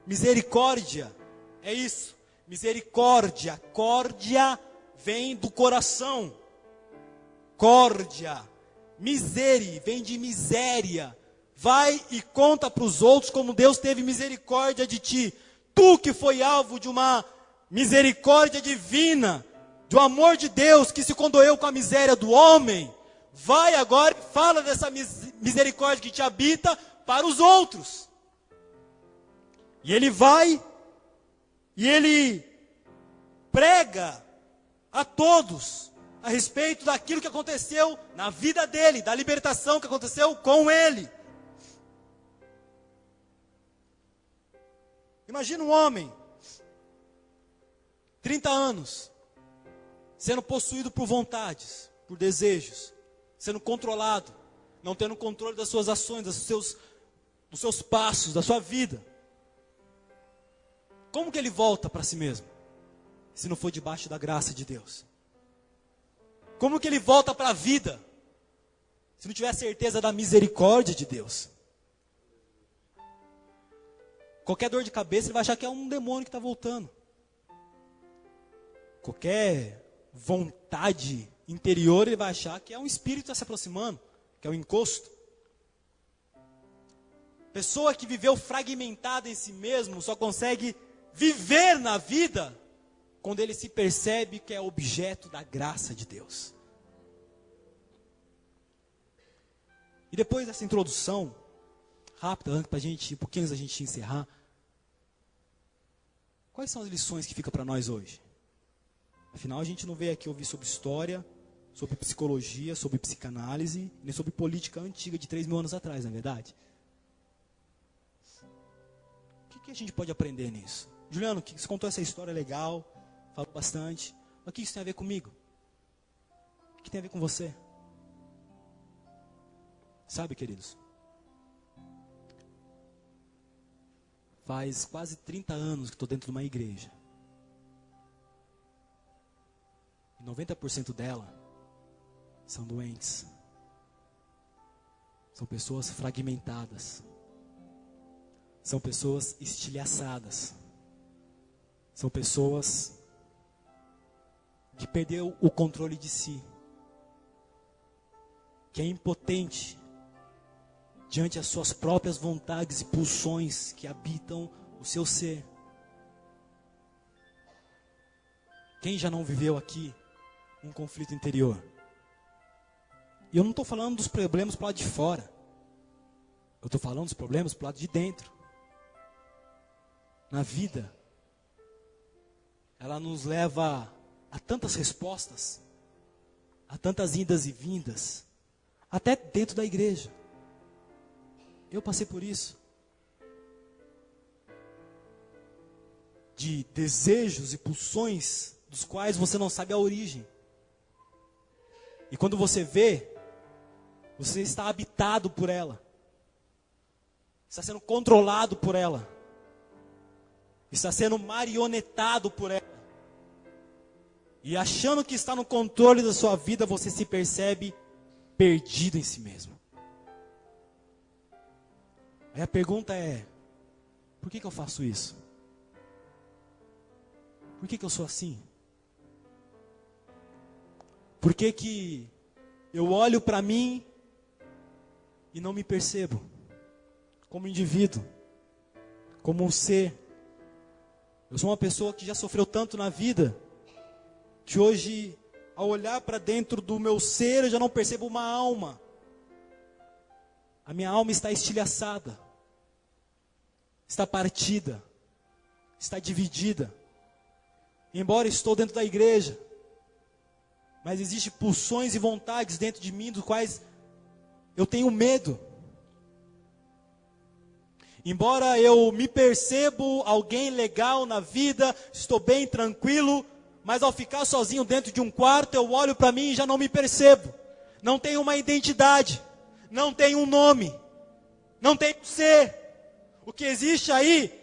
Misericórdia, é isso. Misericórdia, córdia vem do coração. Córdia, misere, vem de miséria. Vai e conta para os outros como Deus teve misericórdia de ti. Tu que foi alvo de uma misericórdia divina, do amor de Deus que se condoeu com a miséria do homem, vai agora e fala dessa misericórdia que te habita para os outros. E ele vai e ele prega a todos a respeito daquilo que aconteceu na vida dele, da libertação que aconteceu com ele. Imagina um homem, 30 anos, sendo possuído por vontades, por desejos, sendo controlado, não tendo controle das suas ações, dos seus passos, da sua vida. Como que ele volta para si mesmo, se não for debaixo da graça de Deus? Como que ele volta para a vida, se não tiver certeza da misericórdia de Deus? Qualquer dor de cabeça, ele vai achar que é um demônio que está voltando. Qualquer vontade interior, ele vai achar que é um espírito que está se aproximando, que é um encosto. Pessoa que viveu fragmentada em si mesmo, só consegue viver na vida quando ele se percebe que é objeto da graça de Deus. E depois dessa introdução rápida, para a gente, um pouquinho antes da gente encerrar, quais são as lições que ficam para nós hoje? Afinal, a gente não veio aqui ouvir sobre história, sobre psicologia, sobre psicanálise, nem sobre política antiga de 3.000 anos atrás, não é verdade? O que a gente pode aprender nisso? Juliano, você contou essa história legal, falou bastante, mas o que isso tem a ver comigo? O que tem a ver com você? Sabe, queridos, faz quase 30 anos que estou dentro de uma igreja. E 90% dela são doentes. São pessoas fragmentadas. São pessoas estilhaçadas. São pessoas que perderam o controle de si. Que é impotente diante das suas próprias vontades e pulsões que habitam o seu ser. Quem já não viveu aqui um conflito interior? E eu não estou falando dos problemas para o lado de fora. Eu estou falando dos problemas para o lado de dentro. Na vida, ela nos leva a tantas respostas, a tantas indas e vindas, até dentro da igreja. Eu passei por isso. De desejos e pulsões dos quais você não sabe a origem. E quando você vê, você está habitado por ela. Está sendo controlado por ela. Está sendo marionetado por ela. E achando que está no controle da sua vida, você se percebe perdido em si mesmo. Aí a pergunta é: por que eu faço isso? Por que eu sou assim? Por que eu olho para mim e não me percebo como indivíduo, como um ser? Eu sou uma pessoa que já sofreu tanto na vida, que hoje, ao olhar para dentro do meu ser, eu já não percebo uma alma. A minha alma está estilhaçada, está partida, está dividida. Embora estou dentro da igreja, mas existem pulsões e vontades dentro de mim, dos quais eu tenho medo. Embora eu me percebo alguém legal na vida, estou bem, tranquilo, mas ao ficar sozinho dentro de um quarto, eu olho para mim e já não me percebo. Não tenho uma identidade, não tenho um nome, não tenho um ser. O que existe aí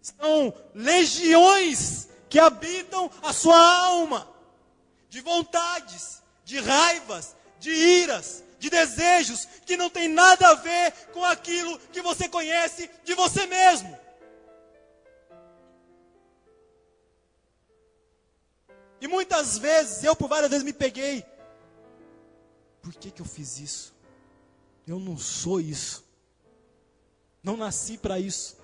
são legiões que habitam a sua alma, de vontades, de raivas, de iras, de desejos, que não tem nada a ver com aquilo que você conhece de você mesmo. E muitas vezes, eu por várias vezes me peguei: por que eu fiz isso? Eu não sou isso. Não nasci para isso.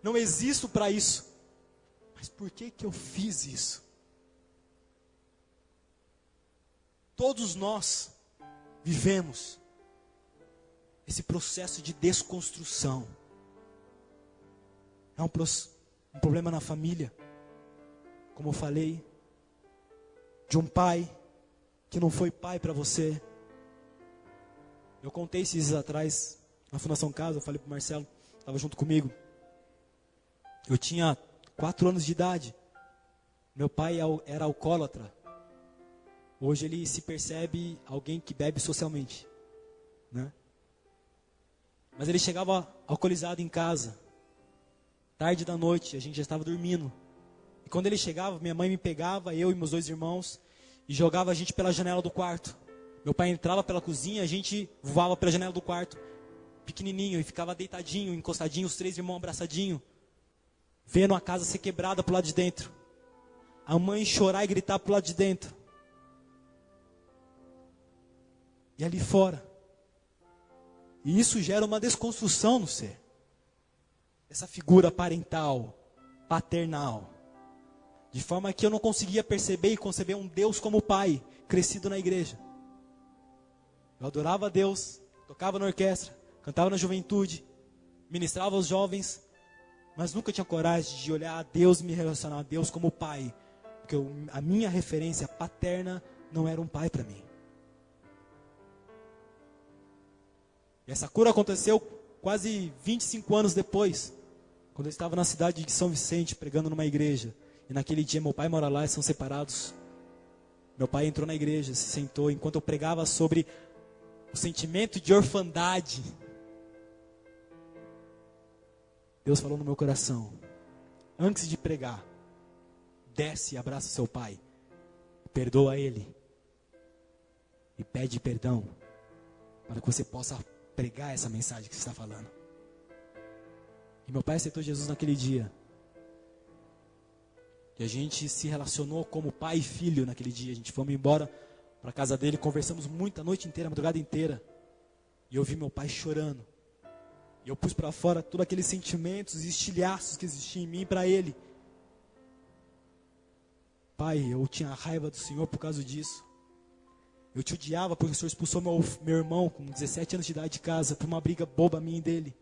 Não existo para isso. Mas por que eu fiz isso? Todos nós vivemos esse processo de desconstrução. É um problema na família, como eu falei, de um pai que não foi pai para você. Eu contei esses dias atrás, na Fundação Casa, eu falei para o Marcelo, estava junto comigo. Eu tinha 4 anos de idade. Meu pai era alcoólatra. Hoje ele se percebe alguém que bebe socialmente, né? Mas ele chegava alcoolizado em casa, tarde da noite, a gente já estava dormindo. E quando ele chegava, minha mãe me pegava, eu e meus 2 irmãos, e jogava a gente pela janela do quarto. Meu pai entrava pela cozinha, a gente voava pela janela do quarto, pequenininho, e ficava deitadinho, encostadinho, os 3 irmãos abraçadinhos, vendo a casa ser quebrada pro lado de dentro. A mãe chorar e gritar pro lado de dentro. E ali fora. E isso gera uma desconstrução no ser. Essa figura parental, paternal. De forma que eu não conseguia perceber e conceber um Deus como pai, crescido na igreja. Eu adorava a Deus, tocava na orquestra, cantava na juventude, ministrava aos jovens, mas nunca tinha coragem de olhar a Deus e me relacionar a Deus como pai. Porque a minha referência paterna não era um pai para mim. E essa cura aconteceu quase 25 anos depois, quando eu estava na cidade de São Vicente, pregando numa igreja. E naquele dia meu pai mora lá e são separados. Meu pai entrou na igreja, se sentou, enquanto eu pregava sobre o sentimento de orfandade. Deus falou no meu coração, antes de pregar, desce e abraça seu pai, perdoa ele e pede perdão para que você possa pregar essa mensagem que você está falando. E meu pai aceitou Jesus naquele dia. E a gente se relacionou como pai e filho naquele dia. A gente fomos embora para a casa dele, conversamos muito a noite inteira, a madrugada inteira. E eu vi meu pai chorando. E eu pus para fora todos aqueles sentimentos e estilhaços que existiam em mim para ele. Pai, eu tinha raiva do Senhor por causa disso. Eu te odiava porque o Senhor expulsou meu irmão com 17 anos de idade de casa por uma briga boba minha e dele.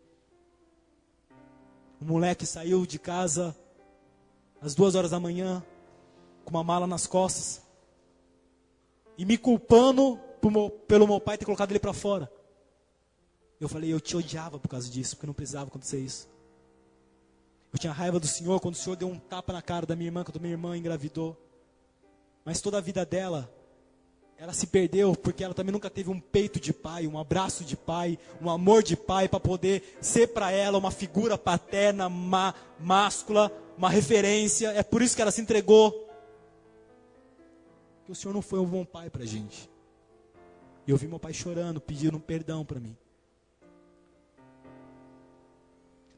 O moleque saiu de casa às 2 horas da manhã com uma mala nas costas e me culpando pelo meu pai ter colocado ele para fora. Eu falei, eu te odiava por causa disso, porque não precisava acontecer isso. Eu tinha raiva do Senhor quando o Senhor deu um tapa na cara da minha irmã, quando minha irmã engravidou. Mas toda a vida dela, ela se perdeu porque ela também nunca teve um peito de pai, um abraço de pai, um amor de pai para poder ser para ela uma figura paterna, máscula, uma referência. É por isso que ela se entregou. Porque o Senhor não foi um bom pai para a gente. E eu vi meu pai chorando, pedindo perdão para mim.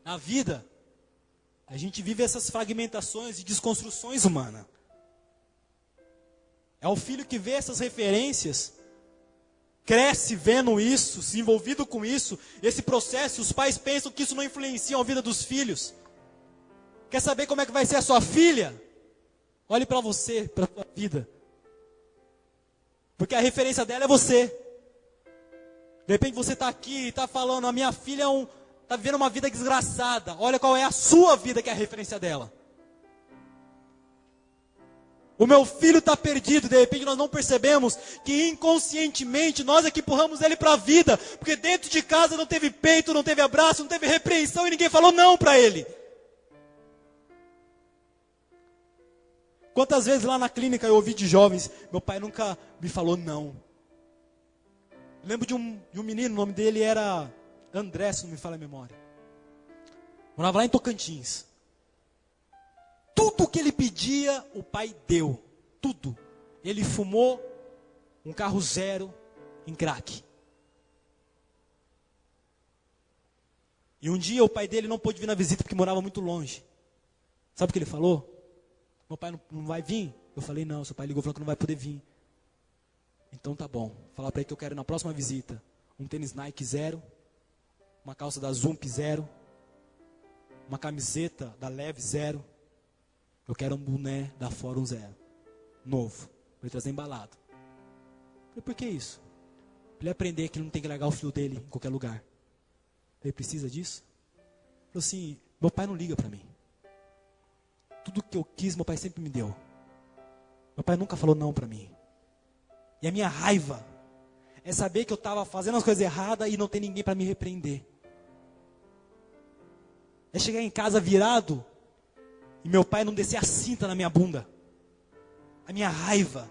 Na vida, a gente vive essas fragmentações e desconstruções humanas. É o filho que vê essas referências, cresce vendo isso, se envolvido com isso, esse processo, os pais pensam que isso não influencia a vida dos filhos. Quer saber como é que vai ser a sua filha? Olhe para você, para a sua vida. Porque a referência dela é você. De repente você está aqui e está falando, a minha filha está vivendo uma vida desgraçada. Olha qual é a sua vida que é a referência dela. O meu filho está perdido, de repente nós não percebemos que inconscientemente nós é que empurramos ele para a vida, porque dentro de casa não teve peito, não teve abraço, não teve repreensão e ninguém falou não para ele. Quantas vezes lá na clínica eu ouvi de jovens, meu pai nunca me falou não. Eu lembro de um menino, o nome dele era André, se não me falha a memória. Morava lá em Tocantins. Tudo que ele pedia, o pai deu. Tudo. Ele fumou um carro zero em crack. E um dia o pai dele não pôde vir na visita porque morava muito longe. Sabe o que ele falou? Meu pai não vai vir? Eu falei, não, seu pai ligou falando que não vai poder vir. Então tá bom. Falar para ele que eu quero na próxima visita um tênis Nike zero, uma calça da Zump zero, uma camiseta da Leve zero. Eu quero um boné da Fórum zero, novo, para ele trazer embalado. Eu falei, por que isso? Para ele aprender que ele não tem que largar o filho dele em qualquer lugar. Ele precisa disso? Ele falou assim, meu pai não liga para mim. Tudo que eu quis, meu pai sempre me deu. Meu pai nunca falou não para mim. E a minha raiva é saber que eu estava fazendo as coisas erradas e não tem ninguém para me repreender. É chegar em casa virado e meu pai não descer a cinta na minha bunda. A minha raiva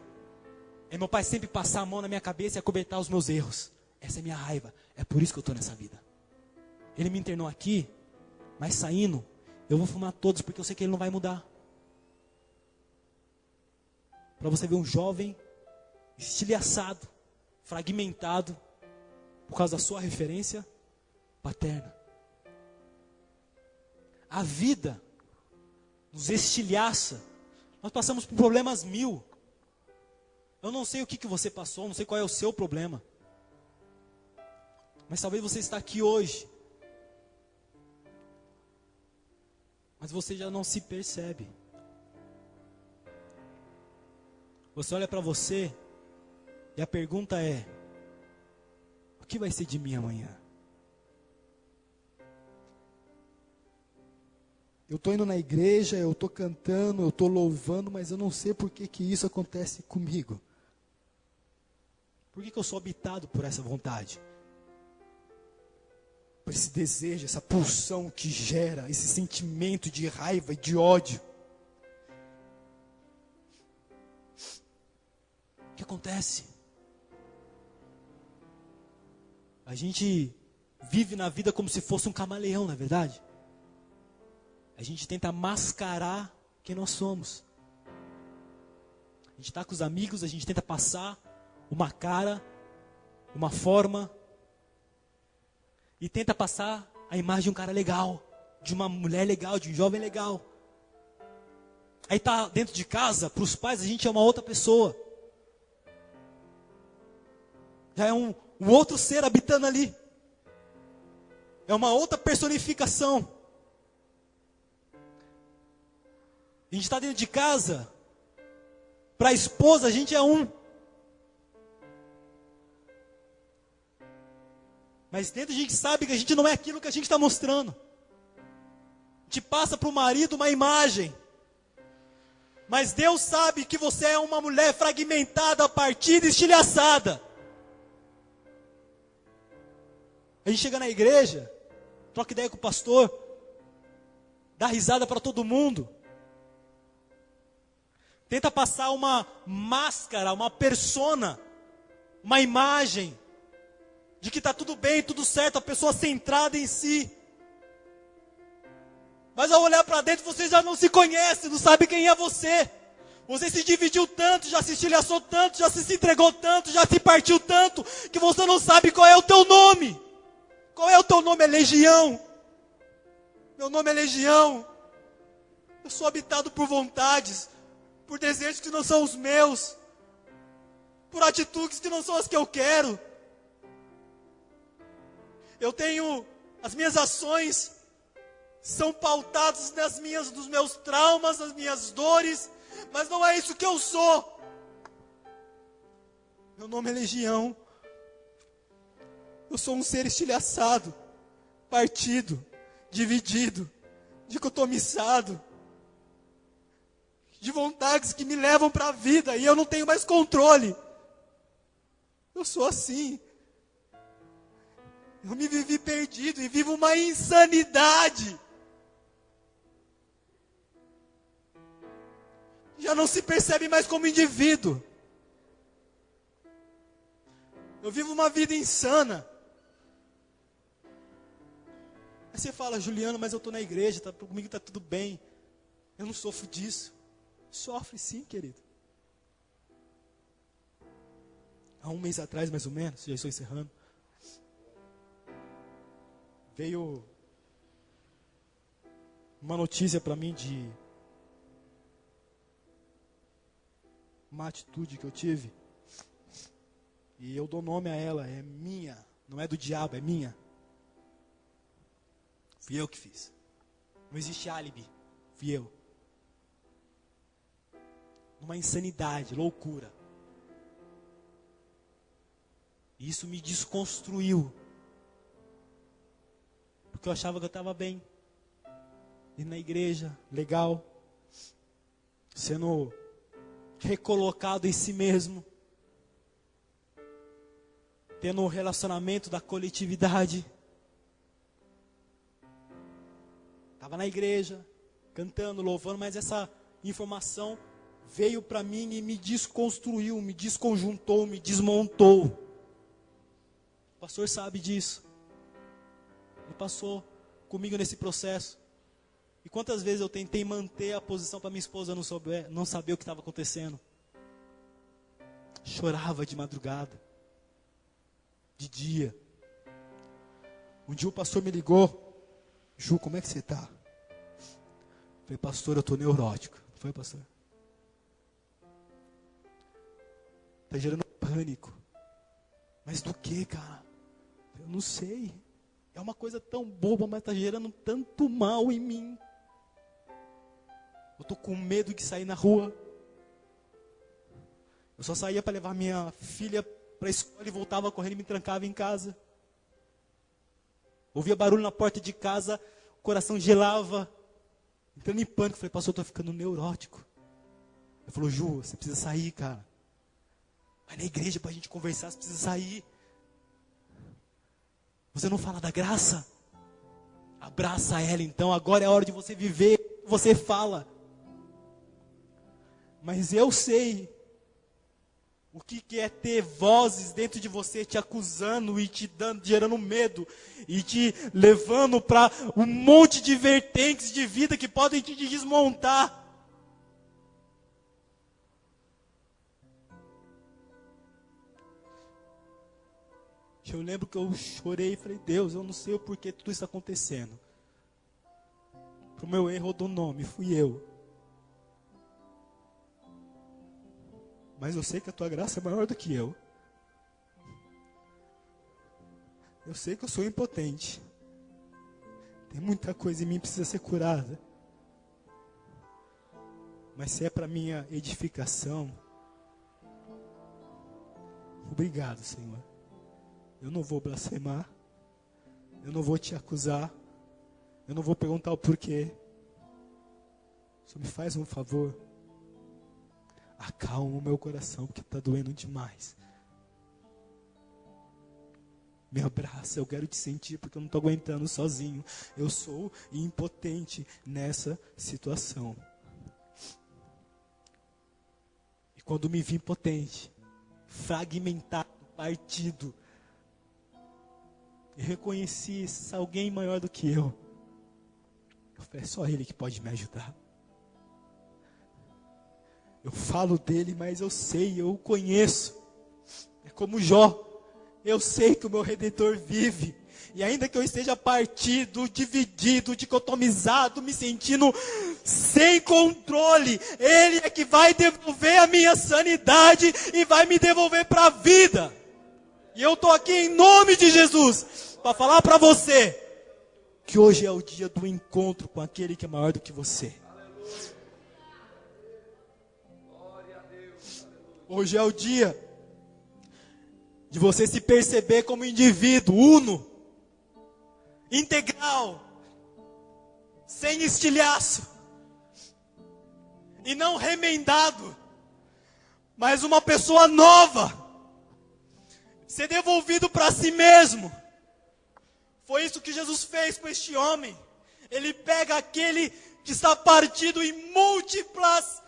é meu pai sempre passar a mão na minha cabeça e acobertar os meus erros. Essa é a minha raiva. É por isso que eu estou nessa vida. Ele me internou aqui, mas saindo, eu vou fumar todos porque eu sei que ele não vai mudar. Para você ver um jovem estilhaçado, fragmentado, por causa da sua referência paterna. A vida nos estilhaça. Nós passamos por problemas 1000. Eu não sei o que você passou, não sei qual é o seu problema. Mas talvez você está aqui hoje. Mas você já não se percebe. Você olha para você e a pergunta é: o que vai ser de mim amanhã? Eu estou indo na igreja, eu estou cantando, eu estou louvando, mas eu não sei por que isso acontece comigo. Por que eu sou habitado por essa vontade? Por esse desejo, essa pulsão que gera esse sentimento de raiva e de ódio. O que acontece? A gente vive na vida como se fosse um camaleão, não é verdade? a gente tenta mascarar quem nós somos. A gente está com os amigos, a gente tenta passar uma cara, uma forma, e tenta passar a imagem de um cara legal, de uma mulher legal, de um jovem legal. Aí tá dentro de casa, para os pais a gente é uma outra pessoa. Já é um outro ser habitando ali. É uma outra personificação. A gente está dentro de casa, para a esposa a gente é um. Mas dentro a gente sabe que a gente não é aquilo que a gente está mostrando. A gente passa para o marido uma imagem. Mas Deus sabe que você é uma mulher fragmentada, partida, estilhaçada. A gente chega na igreja, troca ideia com o pastor, dá risada para todo mundo. Tenta passar uma máscara, uma persona, uma imagem de que está tudo bem, tudo certo, a pessoa centrada em si. Mas ao olhar para dentro, você já não se conhece, não sabe quem é você. Você se dividiu tanto, já se estilhaçou tanto, já se entregou tanto, já se partiu tanto, que você não sabe qual é o teu nome. Qual é o teu nome? É Legião. Meu nome é Legião. Eu sou habitado por vontades, por desejos que não são os meus, por atitudes que não são as que eu quero. Eu tenho, as minhas ações são pautadas nos meus traumas, nas minhas dores, mas não é isso que eu sou. Meu nome é Legião. Eu sou um ser estilhaçado, partido, dividido, dicotomizado, de vontades que me levam para a vida e eu não tenho mais controle. Eu sou assim. Eu me vivi perdido e vivo uma insanidade. Já não se percebe mais como indivíduo. Eu vivo uma vida insana. Aí você fala, Juliano, mas eu estou na igreja, comigo está tudo bem. Eu não sofro disso. Sofre sim, querido. Há um mês atrás, mais ou menos, já estou encerrando, veio uma notícia para mim de uma atitude que eu tive. E eu dou nome a ela, é minha, não é do diabo, é minha. Fui eu que fiz. Não existe álibi, fui eu. Uma insanidade, loucura. E isso me desconstruiu. Porque eu achava que eu estava bem. Indo na igreja, legal. Sendo recolocado em si mesmo. Tendo um relacionamento da coletividade. Estava na igreja, cantando, louvando, mas essa informação veio para mim e me desconstruiu, me desconjuntou, me desmontou. O pastor sabe disso. Ele passou comigo nesse processo. E quantas vezes eu tentei manter a posição para minha esposa não saber o que estava acontecendo. Chorava de madrugada, de dia. Um dia o pastor me ligou. Ju, como é que você está? Falei, pastor, eu estou neurótico. Foi, pastor? Está gerando pânico. Mas do que, cara? Eu não sei. É uma coisa tão boba, mas está gerando tanto mal em mim. Eu estou com medo de sair na rua. Eu só saía para levar minha filha para a escola e voltava correndo e me trancava em casa. Ouvia barulho na porta de casa, o coração gelava, entrando em pânico. Falei, pastor, eu estou ficando neurótico. Ele falou, Ju, você precisa sair, cara. Vai na igreja para a gente conversar, você precisa sair. Você não fala da graça? Abraça ela então, agora é a hora de você viver, você fala. Mas eu sei O que é ter vozes dentro de você te acusando e te gerando medo e te levando para um monte de vertentes de vida que podem te desmontar. Eu lembro que eu chorei e falei, Deus, eu não sei o porquê tudo isso está acontecendo. O meu erro do nome, fui eu. Mas eu sei que a tua graça é maior do que eu. Eu sei que eu sou impotente. Tem muita coisa em mim que precisa ser curada. Mas se é para minha edificação, obrigado, Senhor. Eu não vou blasfemar. Eu não vou te acusar. Eu não vou perguntar o porquê. Só me faz um favor. Acalma o meu coração, porque está doendo demais. Me abraça, eu quero te sentir, porque eu não estou aguentando sozinho. Eu sou impotente nessa situação. E quando me vi impotente, fragmentado, partido, e reconheci alguém maior do que eu falei, é só Ele que pode me ajudar. Eu falo dele, mas eu sei, eu o conheço. É como Jó. Eu sei que o meu Redentor vive. E ainda que eu esteja partido, dividido, dicotomizado, me sentindo sem controle, Ele é que vai devolver a minha sanidade e vai me devolver para a vida. E eu estou aqui em nome de Jesus para falar para você que hoje é o dia do encontro com aquele que é maior do que você. Hoje é o dia de você se perceber como indivíduo, uno, integral, sem estilhaço, e não remendado, mas uma pessoa nova, ser devolvido para si mesmo. Foi isso que Jesus fez com este homem. Ele pega aquele que está partido em múltiplas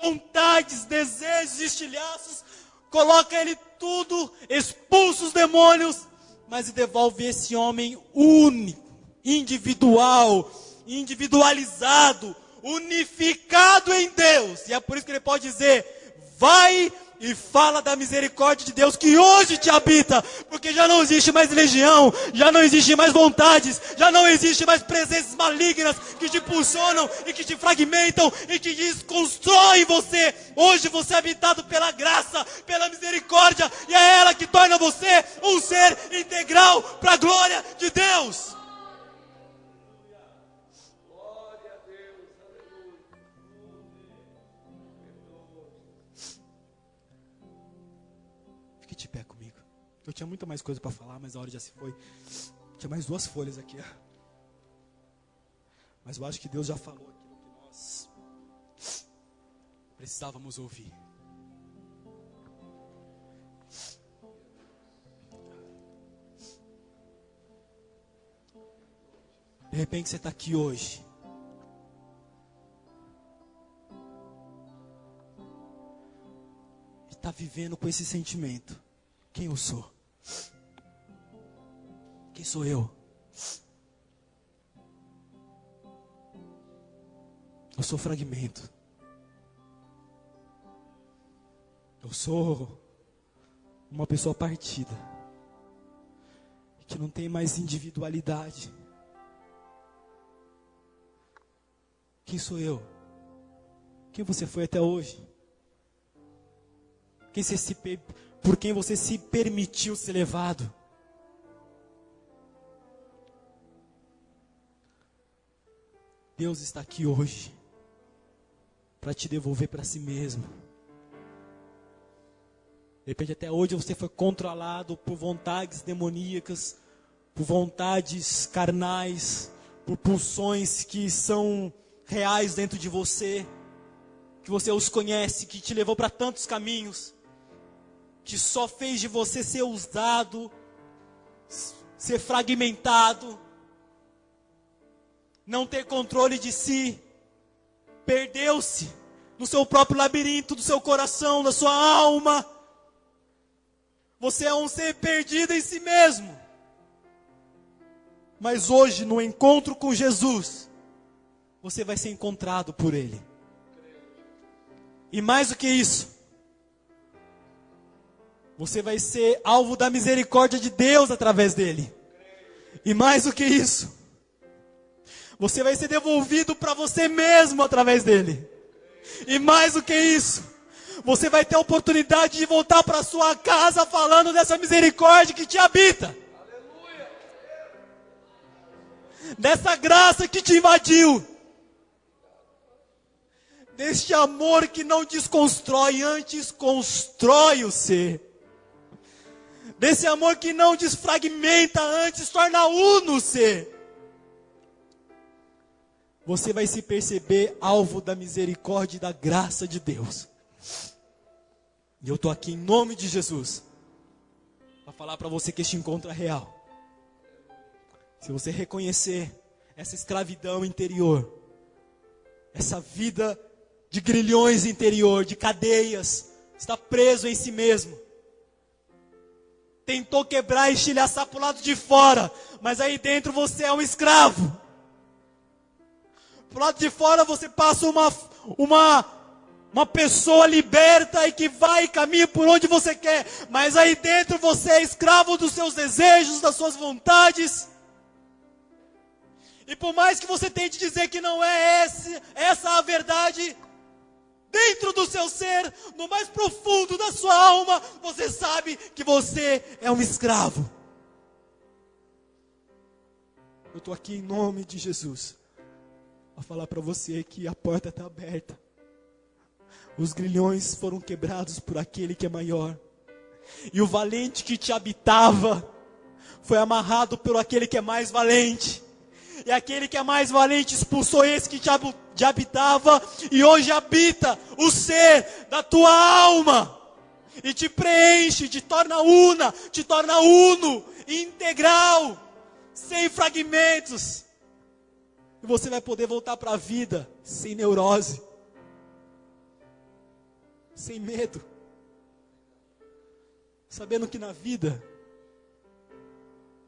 vontades, desejos, estilhaços, coloca ele tudo, expulsa os demônios, mas devolve esse homem único, individual, individualizado, unificado em Deus. E é por isso que ele pode dizer, vai e fala da misericórdia de Deus que hoje te habita, porque já não existe mais legião, já não existe mais vontades, já não existe mais presenças malignas que te impulsionam e que te fragmentam e que desconstroem você. Hoje você é habitado pela graça, pela misericórdia, e é ela que torna você um ser integral para a glória de Deus. De pé comigo. Eu tinha muita mais coisa para falar, mas a hora já se foi. Tinha mais 2 folhas aqui. Mas eu acho que Deus já falou aquilo que nós precisávamos ouvir. De repente você está aqui hoje. E está vivendo com esse sentimento. Quem eu sou? Quem sou eu? Eu sou fragmento. Eu sou uma pessoa partida, que não tem mais individualidade. Quem sou eu? Quem você foi até hoje? Por quem você se permitiu ser levado? Deus está aqui hoje para te devolver para si mesmo. De repente até hoje você foi controlado por vontades demoníacas, por vontades carnais, por pulsões que são reais dentro de você, que você os conhece, que te levou para tantos caminhos, que só fez de você ser usado, ser fragmentado, não ter controle de si, perdeu-se no seu próprio labirinto, do seu coração, da sua alma, Você é um ser perdido em si mesmo. Mas hoje, no encontro com Jesus, você vai ser encontrado por Ele. E mais do que isso, você vai ser alvo da misericórdia de Deus através dele. E mais do que isso, você vai ser devolvido para você mesmo através dele. E mais do que isso, você vai ter a oportunidade de voltar para sua casa falando dessa misericórdia que te habita. Dessa graça que te invadiu. Deste amor que não desconstrói, antes constrói o ser. Desse amor que não desfragmenta, antes torna uno o ser. Você vai se perceber alvo da misericórdia e da graça de Deus. E eu estou aqui em nome de Jesus para falar para você que este encontro é real. Se você reconhecer essa escravidão interior, essa vida de grilhões interior, de cadeias, está preso em si mesmo. Tentou quebrar e estilhaçar para o lado de fora, mas aí dentro você é um escravo. Para o lado de fora você passa uma pessoa liberta e que vai e caminha por onde você quer, mas aí dentro você é escravo dos seus desejos, das suas vontades. E por mais que você tente dizer que não é essa a verdade, dentro do seu ser, no mais profundo da sua alma, você sabe que você é um escravo. Eu estou aqui em nome de Jesus, para falar para você que a porta está aberta. Os grilhões foram quebrados por aquele que é maior. E o valente que te habitava, foi amarrado por aquele que é mais valente. E aquele que é mais valente expulsou esse que te habitava, e hoje habita o ser da tua alma, e te preenche, te torna una, te torna uno, integral, sem fragmentos. E você vai poder voltar para a vida sem neurose, sem medo, sabendo que na vida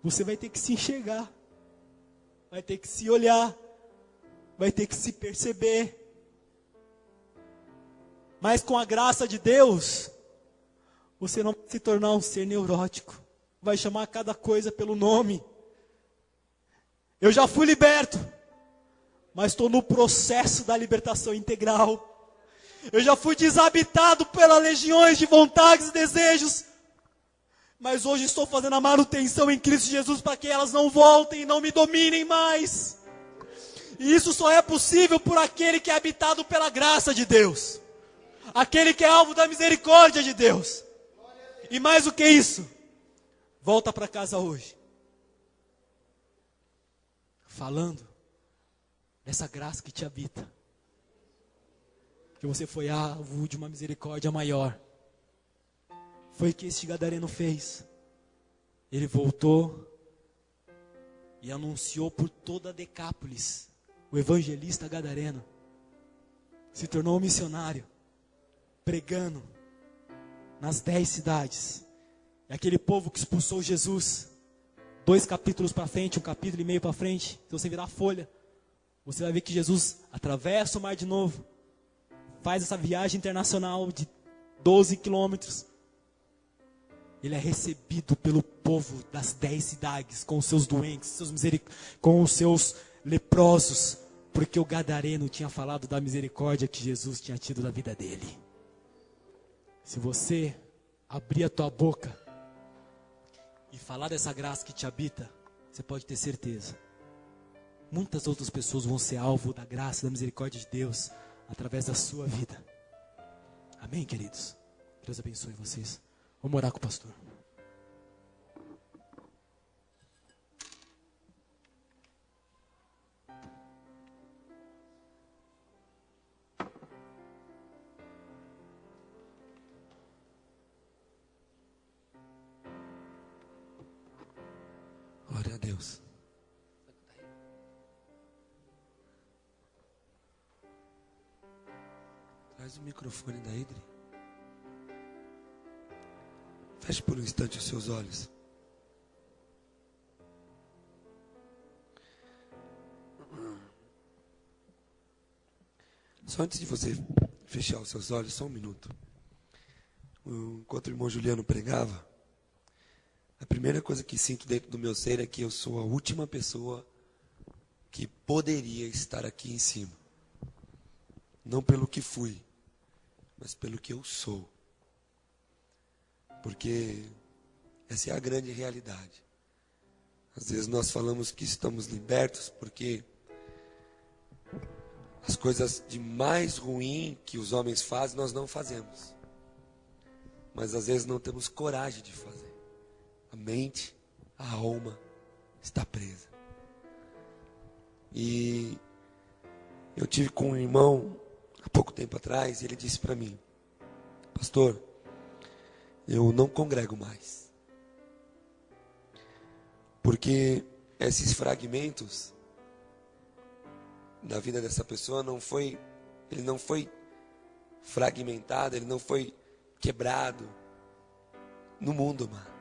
você vai ter que se enxergar, vai ter que se olhar, vai ter que se perceber. Mas com a graça de Deus, você não vai se tornar um ser neurótico. Vai chamar cada coisa pelo nome. Eu já fui liberto, mas estou no processo da libertação integral. Eu já fui desabitado pelas legiões de vontades e desejos, mas hoje estou fazendo a manutenção em Cristo Jesus para que elas não voltem e não me dominem mais. E isso só é possível por aquele que é habitado pela graça de Deus. Aquele que é alvo da misericórdia de Deus. E mais do que isso, volta para casa hoje, falando dessa graça que te habita. Que você foi alvo de uma misericórdia maior. Foi o que este gadareno fez. Ele voltou e anunciou por toda a Decápolis. O evangelista gadareno se tornou um missionário, pregando nas 10 cidades. E aquele povo que expulsou Jesus, 2 capítulos para frente, 1 capítulo e meio para frente, se você virar a folha, você vai ver que Jesus atravessa o mar de novo, faz essa viagem internacional de 12 quilômetros. Ele é recebido pelo povo das 10 cidades, com os seus doentes, com os seus leprosos, porque o gadareno tinha falado da misericórdia que Jesus tinha tido da vida dele. Se você abrir a tua boca e falar dessa graça que te habita, você pode ter certeza, muitas outras pessoas vão ser alvo da graça, da misericórdia de Deus, através da sua vida. Amém, queridos? Deus abençoe vocês. Vamos orar com o pastor. Glória a Deus. Traz o microfone da Idri. Feche por um instante os seus olhos. Só antes de você fechar os seus olhos, só um minuto. Enquanto o irmão Juliano pregava, a primeira coisa que sinto dentro do meu ser é que eu sou a última pessoa que poderia estar aqui em cima. Não pelo que fui, mas pelo que eu sou. Porque essa é a grande realidade. Às vezes nós falamos que estamos libertos porque as coisas de mais ruim que os homens fazem, nós não fazemos. Mas às vezes não temos coragem de fazer. A mente, a alma está presa. E eu tive com um irmão há pouco tempo atrás, e ele disse para mim: pastor, eu não congrego mais. Porque esses fragmentos da vida dessa pessoa ele não foi fragmentado, ele não foi quebrado no mundo, mano.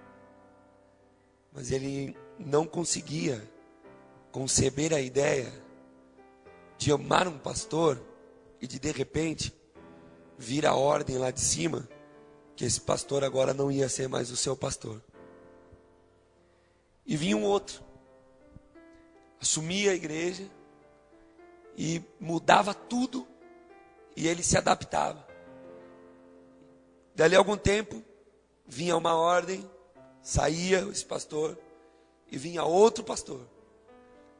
Mas ele não conseguia conceber a ideia de amar um pastor e de repente vir a ordem lá de cima que esse pastor agora não ia ser mais o seu pastor. E vinha um outro, assumia a igreja e mudava tudo, e ele se adaptava. Dali a algum tempo, vinha uma ordem, saía esse pastor, e vinha outro pastor.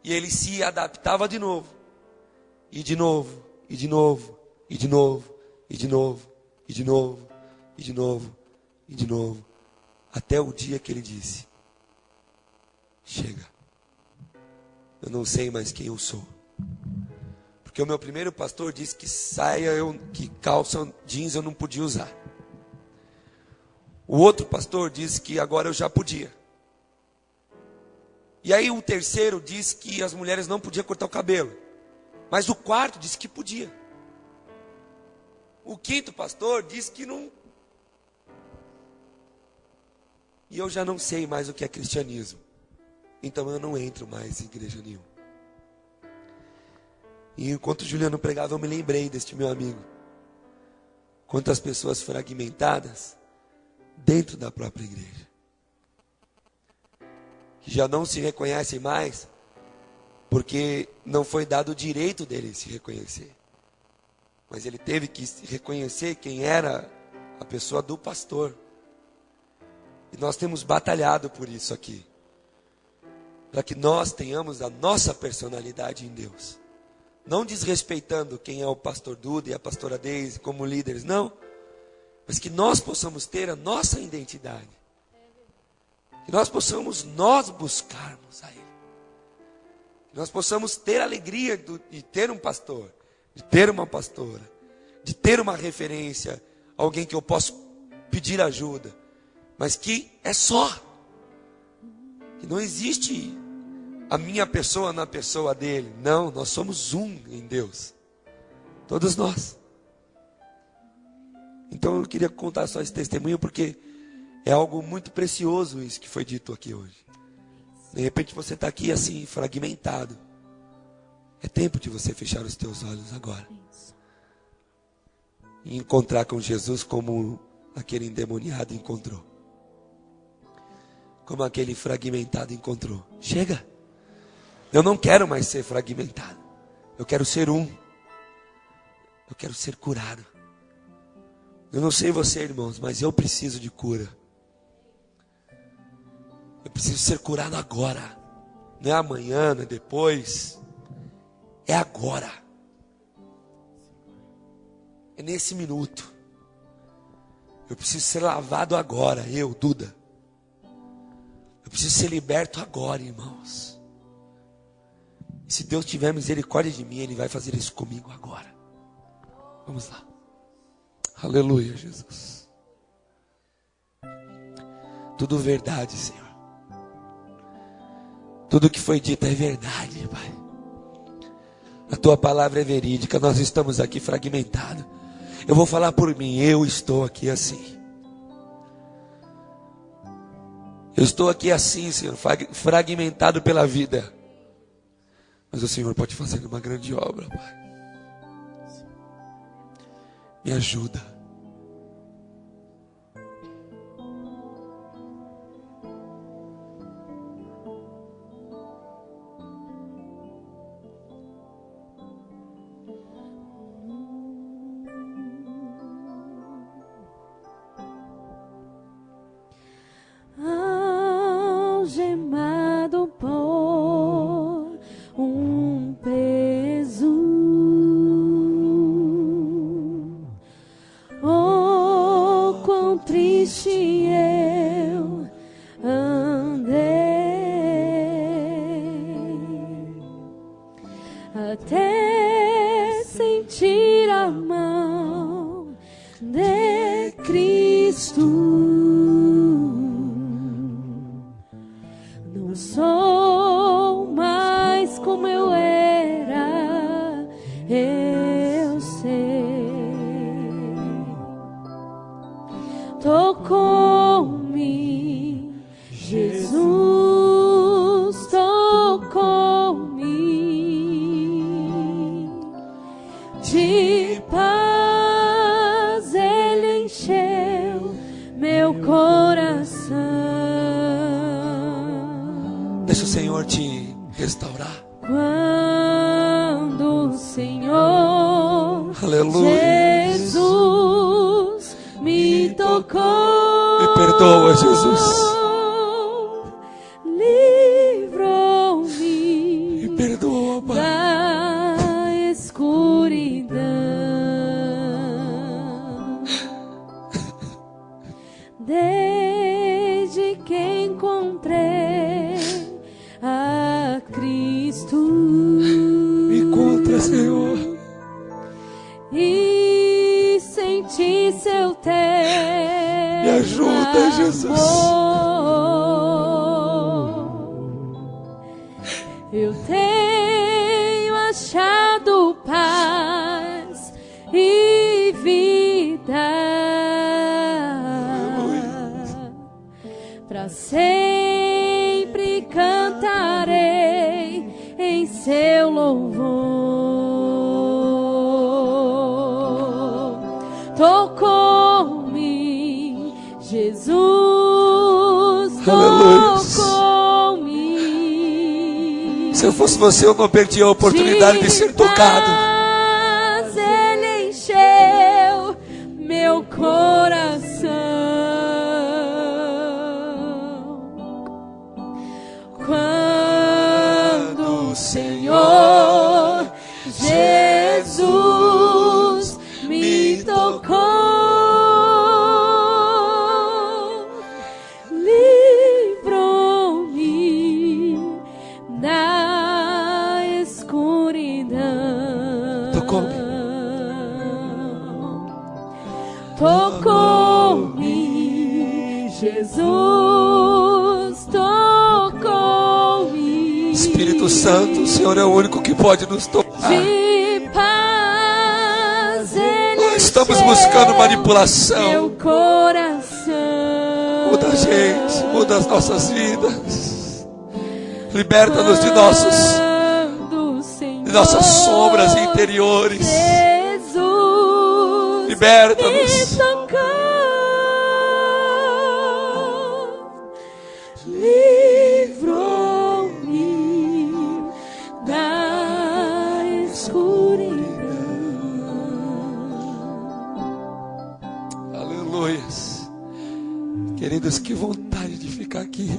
E ele se adaptava de novo, e de novo, e de novo, e de novo, e de novo, e de novo, e de novo, e de novo, até o dia que ele disse: chega, eu não sei mais quem eu sou. Porque o meu primeiro pastor disse que que calça jeans eu não podia usar. O outro pastor disse que agora eu já podia. E aí o terceiro disse que as mulheres não podiam cortar o cabelo. Mas o quarto disse que podia. O quinto pastor disse que não. E eu já não sei mais o que é cristianismo. Então eu não entro mais em igreja nenhuma. E enquanto o Juliano pregava, eu me lembrei deste meu amigo. Quantas pessoas fragmentadas dentro da própria igreja, que já não se reconhecem mais, porque não foi dado o direito dele se reconhecer. Mas ele teve que reconhecer quem era a pessoa do pastor. E nós temos batalhado por isso aqui, para que nós tenhamos a nossa personalidade em Deus. Não desrespeitando quem é o pastor Duda e a pastora Deise como líderes, não. Mas que nós possamos ter a nossa identidade. Que nós possamos buscarmos a Ele. Que nós possamos ter a alegria de ter um pastor, de ter uma pastora, de ter uma referência, alguém que eu posso pedir ajuda. Mas que é só. Que não existe a minha pessoa na pessoa dele. Não, nós somos um em Deus. Todos nós. Então eu queria contar só esse testemunho porque é algo muito precioso isso que foi dito aqui hoje. De repente você está aqui assim, fragmentado. É tempo de você fechar os teus olhos agora. E encontrar com Jesus como aquele endemoniado encontrou. Como aquele fragmentado encontrou. Chega! Eu não quero mais ser fragmentado. Eu quero ser um. Eu quero ser curado. Eu não sei você, irmãos, mas eu preciso de cura. Eu preciso ser curado agora. Não é amanhã, não é depois. É agora. É nesse minuto. Eu preciso ser lavado agora, eu, Duda. Eu preciso ser liberto agora, irmãos. Se Deus tiver misericórdia de mim, Ele vai fazer isso comigo agora. Vamos lá. Aleluia, Jesus. Tudo verdade, Senhor. Tudo que foi dito é verdade, Pai. A Tua palavra é verídica. Nós estamos aqui fragmentados. Eu vou falar por mim. Eu estou aqui assim. Eu estou aqui assim, Senhor, fragmentado pela vida. Mas o Senhor pode fazer uma grande obra, Pai. Me ajuda. Algemado por um peso, oh, quão triste eu andei, até sentir a mão de Cristo. Não sou mais como eu era, eu sei. Tocou-me, Jesus tocou-me. De paz Ele encheu meu coração. Deixa o Senhor te restaurar. Quando o Senhor Aleluia. Jesus me tocou, Me perdoa, Jesus. livrou-me Me perdoa, Pai. da escuridão. Desde que encontrei a Cristo, Me encontra, Senhor. e senti seu terno. Me ajuda, Jesus. Eu tenho achado paz e vida. Para sempre cantarei em seu louvor. Tocou-me, Jesus tocou-me. Se eu fosse você, eu não perdia a oportunidade de ser tocado. Mas Ele encheu meu coração. Quando o Senhor Jesus me tocou, livrou-me da escuridão. Tocou-me. Tocou-me, Jesus tocou-me. Espírito Santo, o Senhor é o único que pode nos tocar. De paz Ele Estamos encheu buscando manipulação. meu coração. Muda a gente, muda as nossas vidas. Liberta-nos de nossas sombras interiores. Jesus Liberta-nos. me tocou, livrou-me da escuridão. Aleluias. Queridos, que vontade de ficar aqui.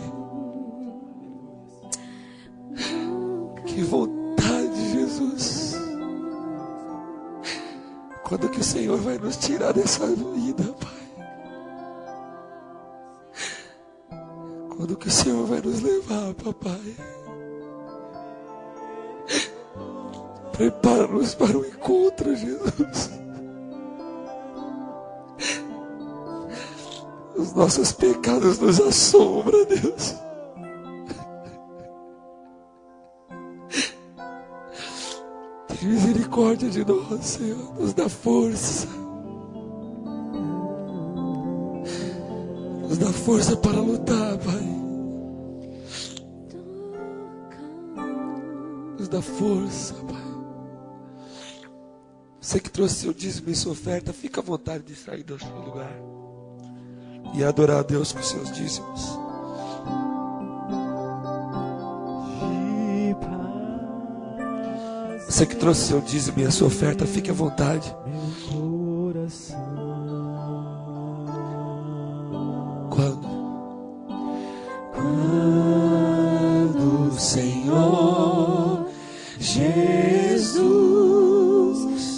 Que vontade, Jesus. Quando que o Senhor vai nos tirar dessa vida, Pai? Quando que o Senhor vai nos levar, Papai? Prepara-nos para o encontro, Jesus. Os nossos pecados nos assombram, Deus. Tem misericórdia de nós, Senhor. Nos dá força. Nos dá força para lutar, Pai. nos dá força, Pai. Você que trouxe seu dízimo e sua oferta, fica à vontade de sair do seu lugar e adorar a Deus com seus dízimos. Você que trouxe seu dízimo e a sua oferta, fique à vontade. Quando o Senhor Jesus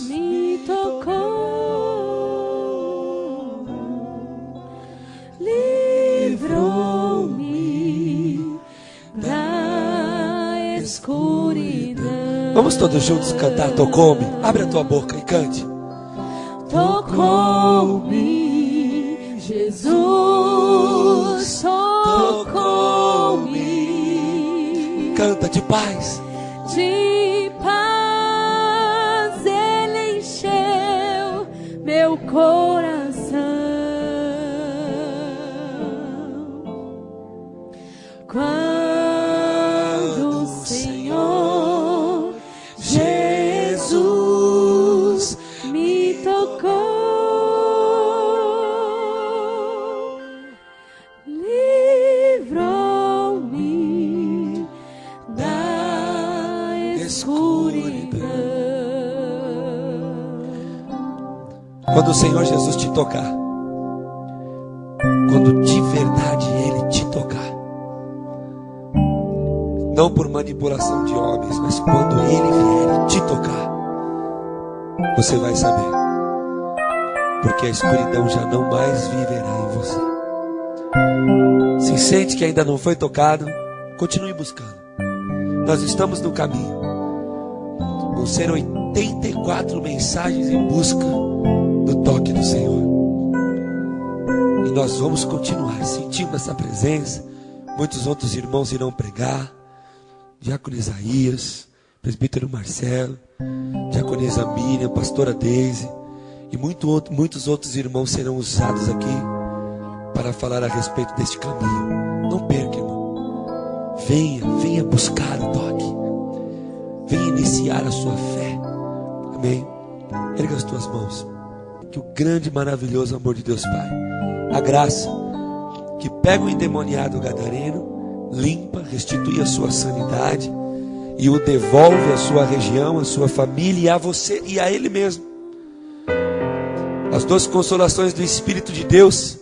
me tocou, livrou-me da escuridão. Vamos todos juntos cantar Tocou-me? Abre a tua boca e cante. Tocou-me, Jesus, tocou-me. Canta de paz. De paz Ele encheu meu coração. Quando o Senhor Jesus me tocou, livrou-me da escuridão. Quando o Senhor Jesus te tocar, quando de verdade Ele te tocar, não por manipulação de homens, mas quando Ele vier te tocar, você vai saber, porque a escuridão já não mais viverá em você. Se sente que ainda não foi tocado, continue buscando. Nós estamos no caminho. Vão ser 84 mensagens em busca do toque do Senhor. E nós vamos continuar sentindo essa presença. Muitos outros irmãos irão pregar. Diácono Isaías, presbítero Marcelo, diaconisa Miriam, pastora Deise e muitos outros irmãos serão usados aqui para falar a respeito deste caminho. Não perca, irmão. Venha buscar o toque. Venha iniciar a sua fé. Amém? Erga as tuas mãos. Que o grande e maravilhoso amor de Deus Pai, a graça que pega o endemoniado gadareno, limpa, restitui a sua sanidade e o devolve à sua região, à sua família e a você e a Ele mesmo. As duas consolações do Espírito de Deus,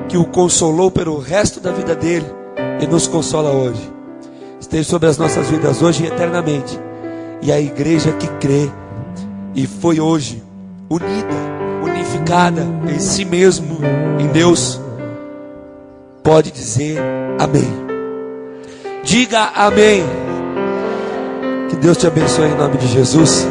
que o consolou pelo resto da vida dele e nos consola hoje, esteja sobre as nossas vidas hoje e eternamente. E a igreja que crê e foi hoje unida, unificada em si mesmo, em Deus, pode dizer amém. Diga amém. Que Deus te abençoe em nome de Jesus.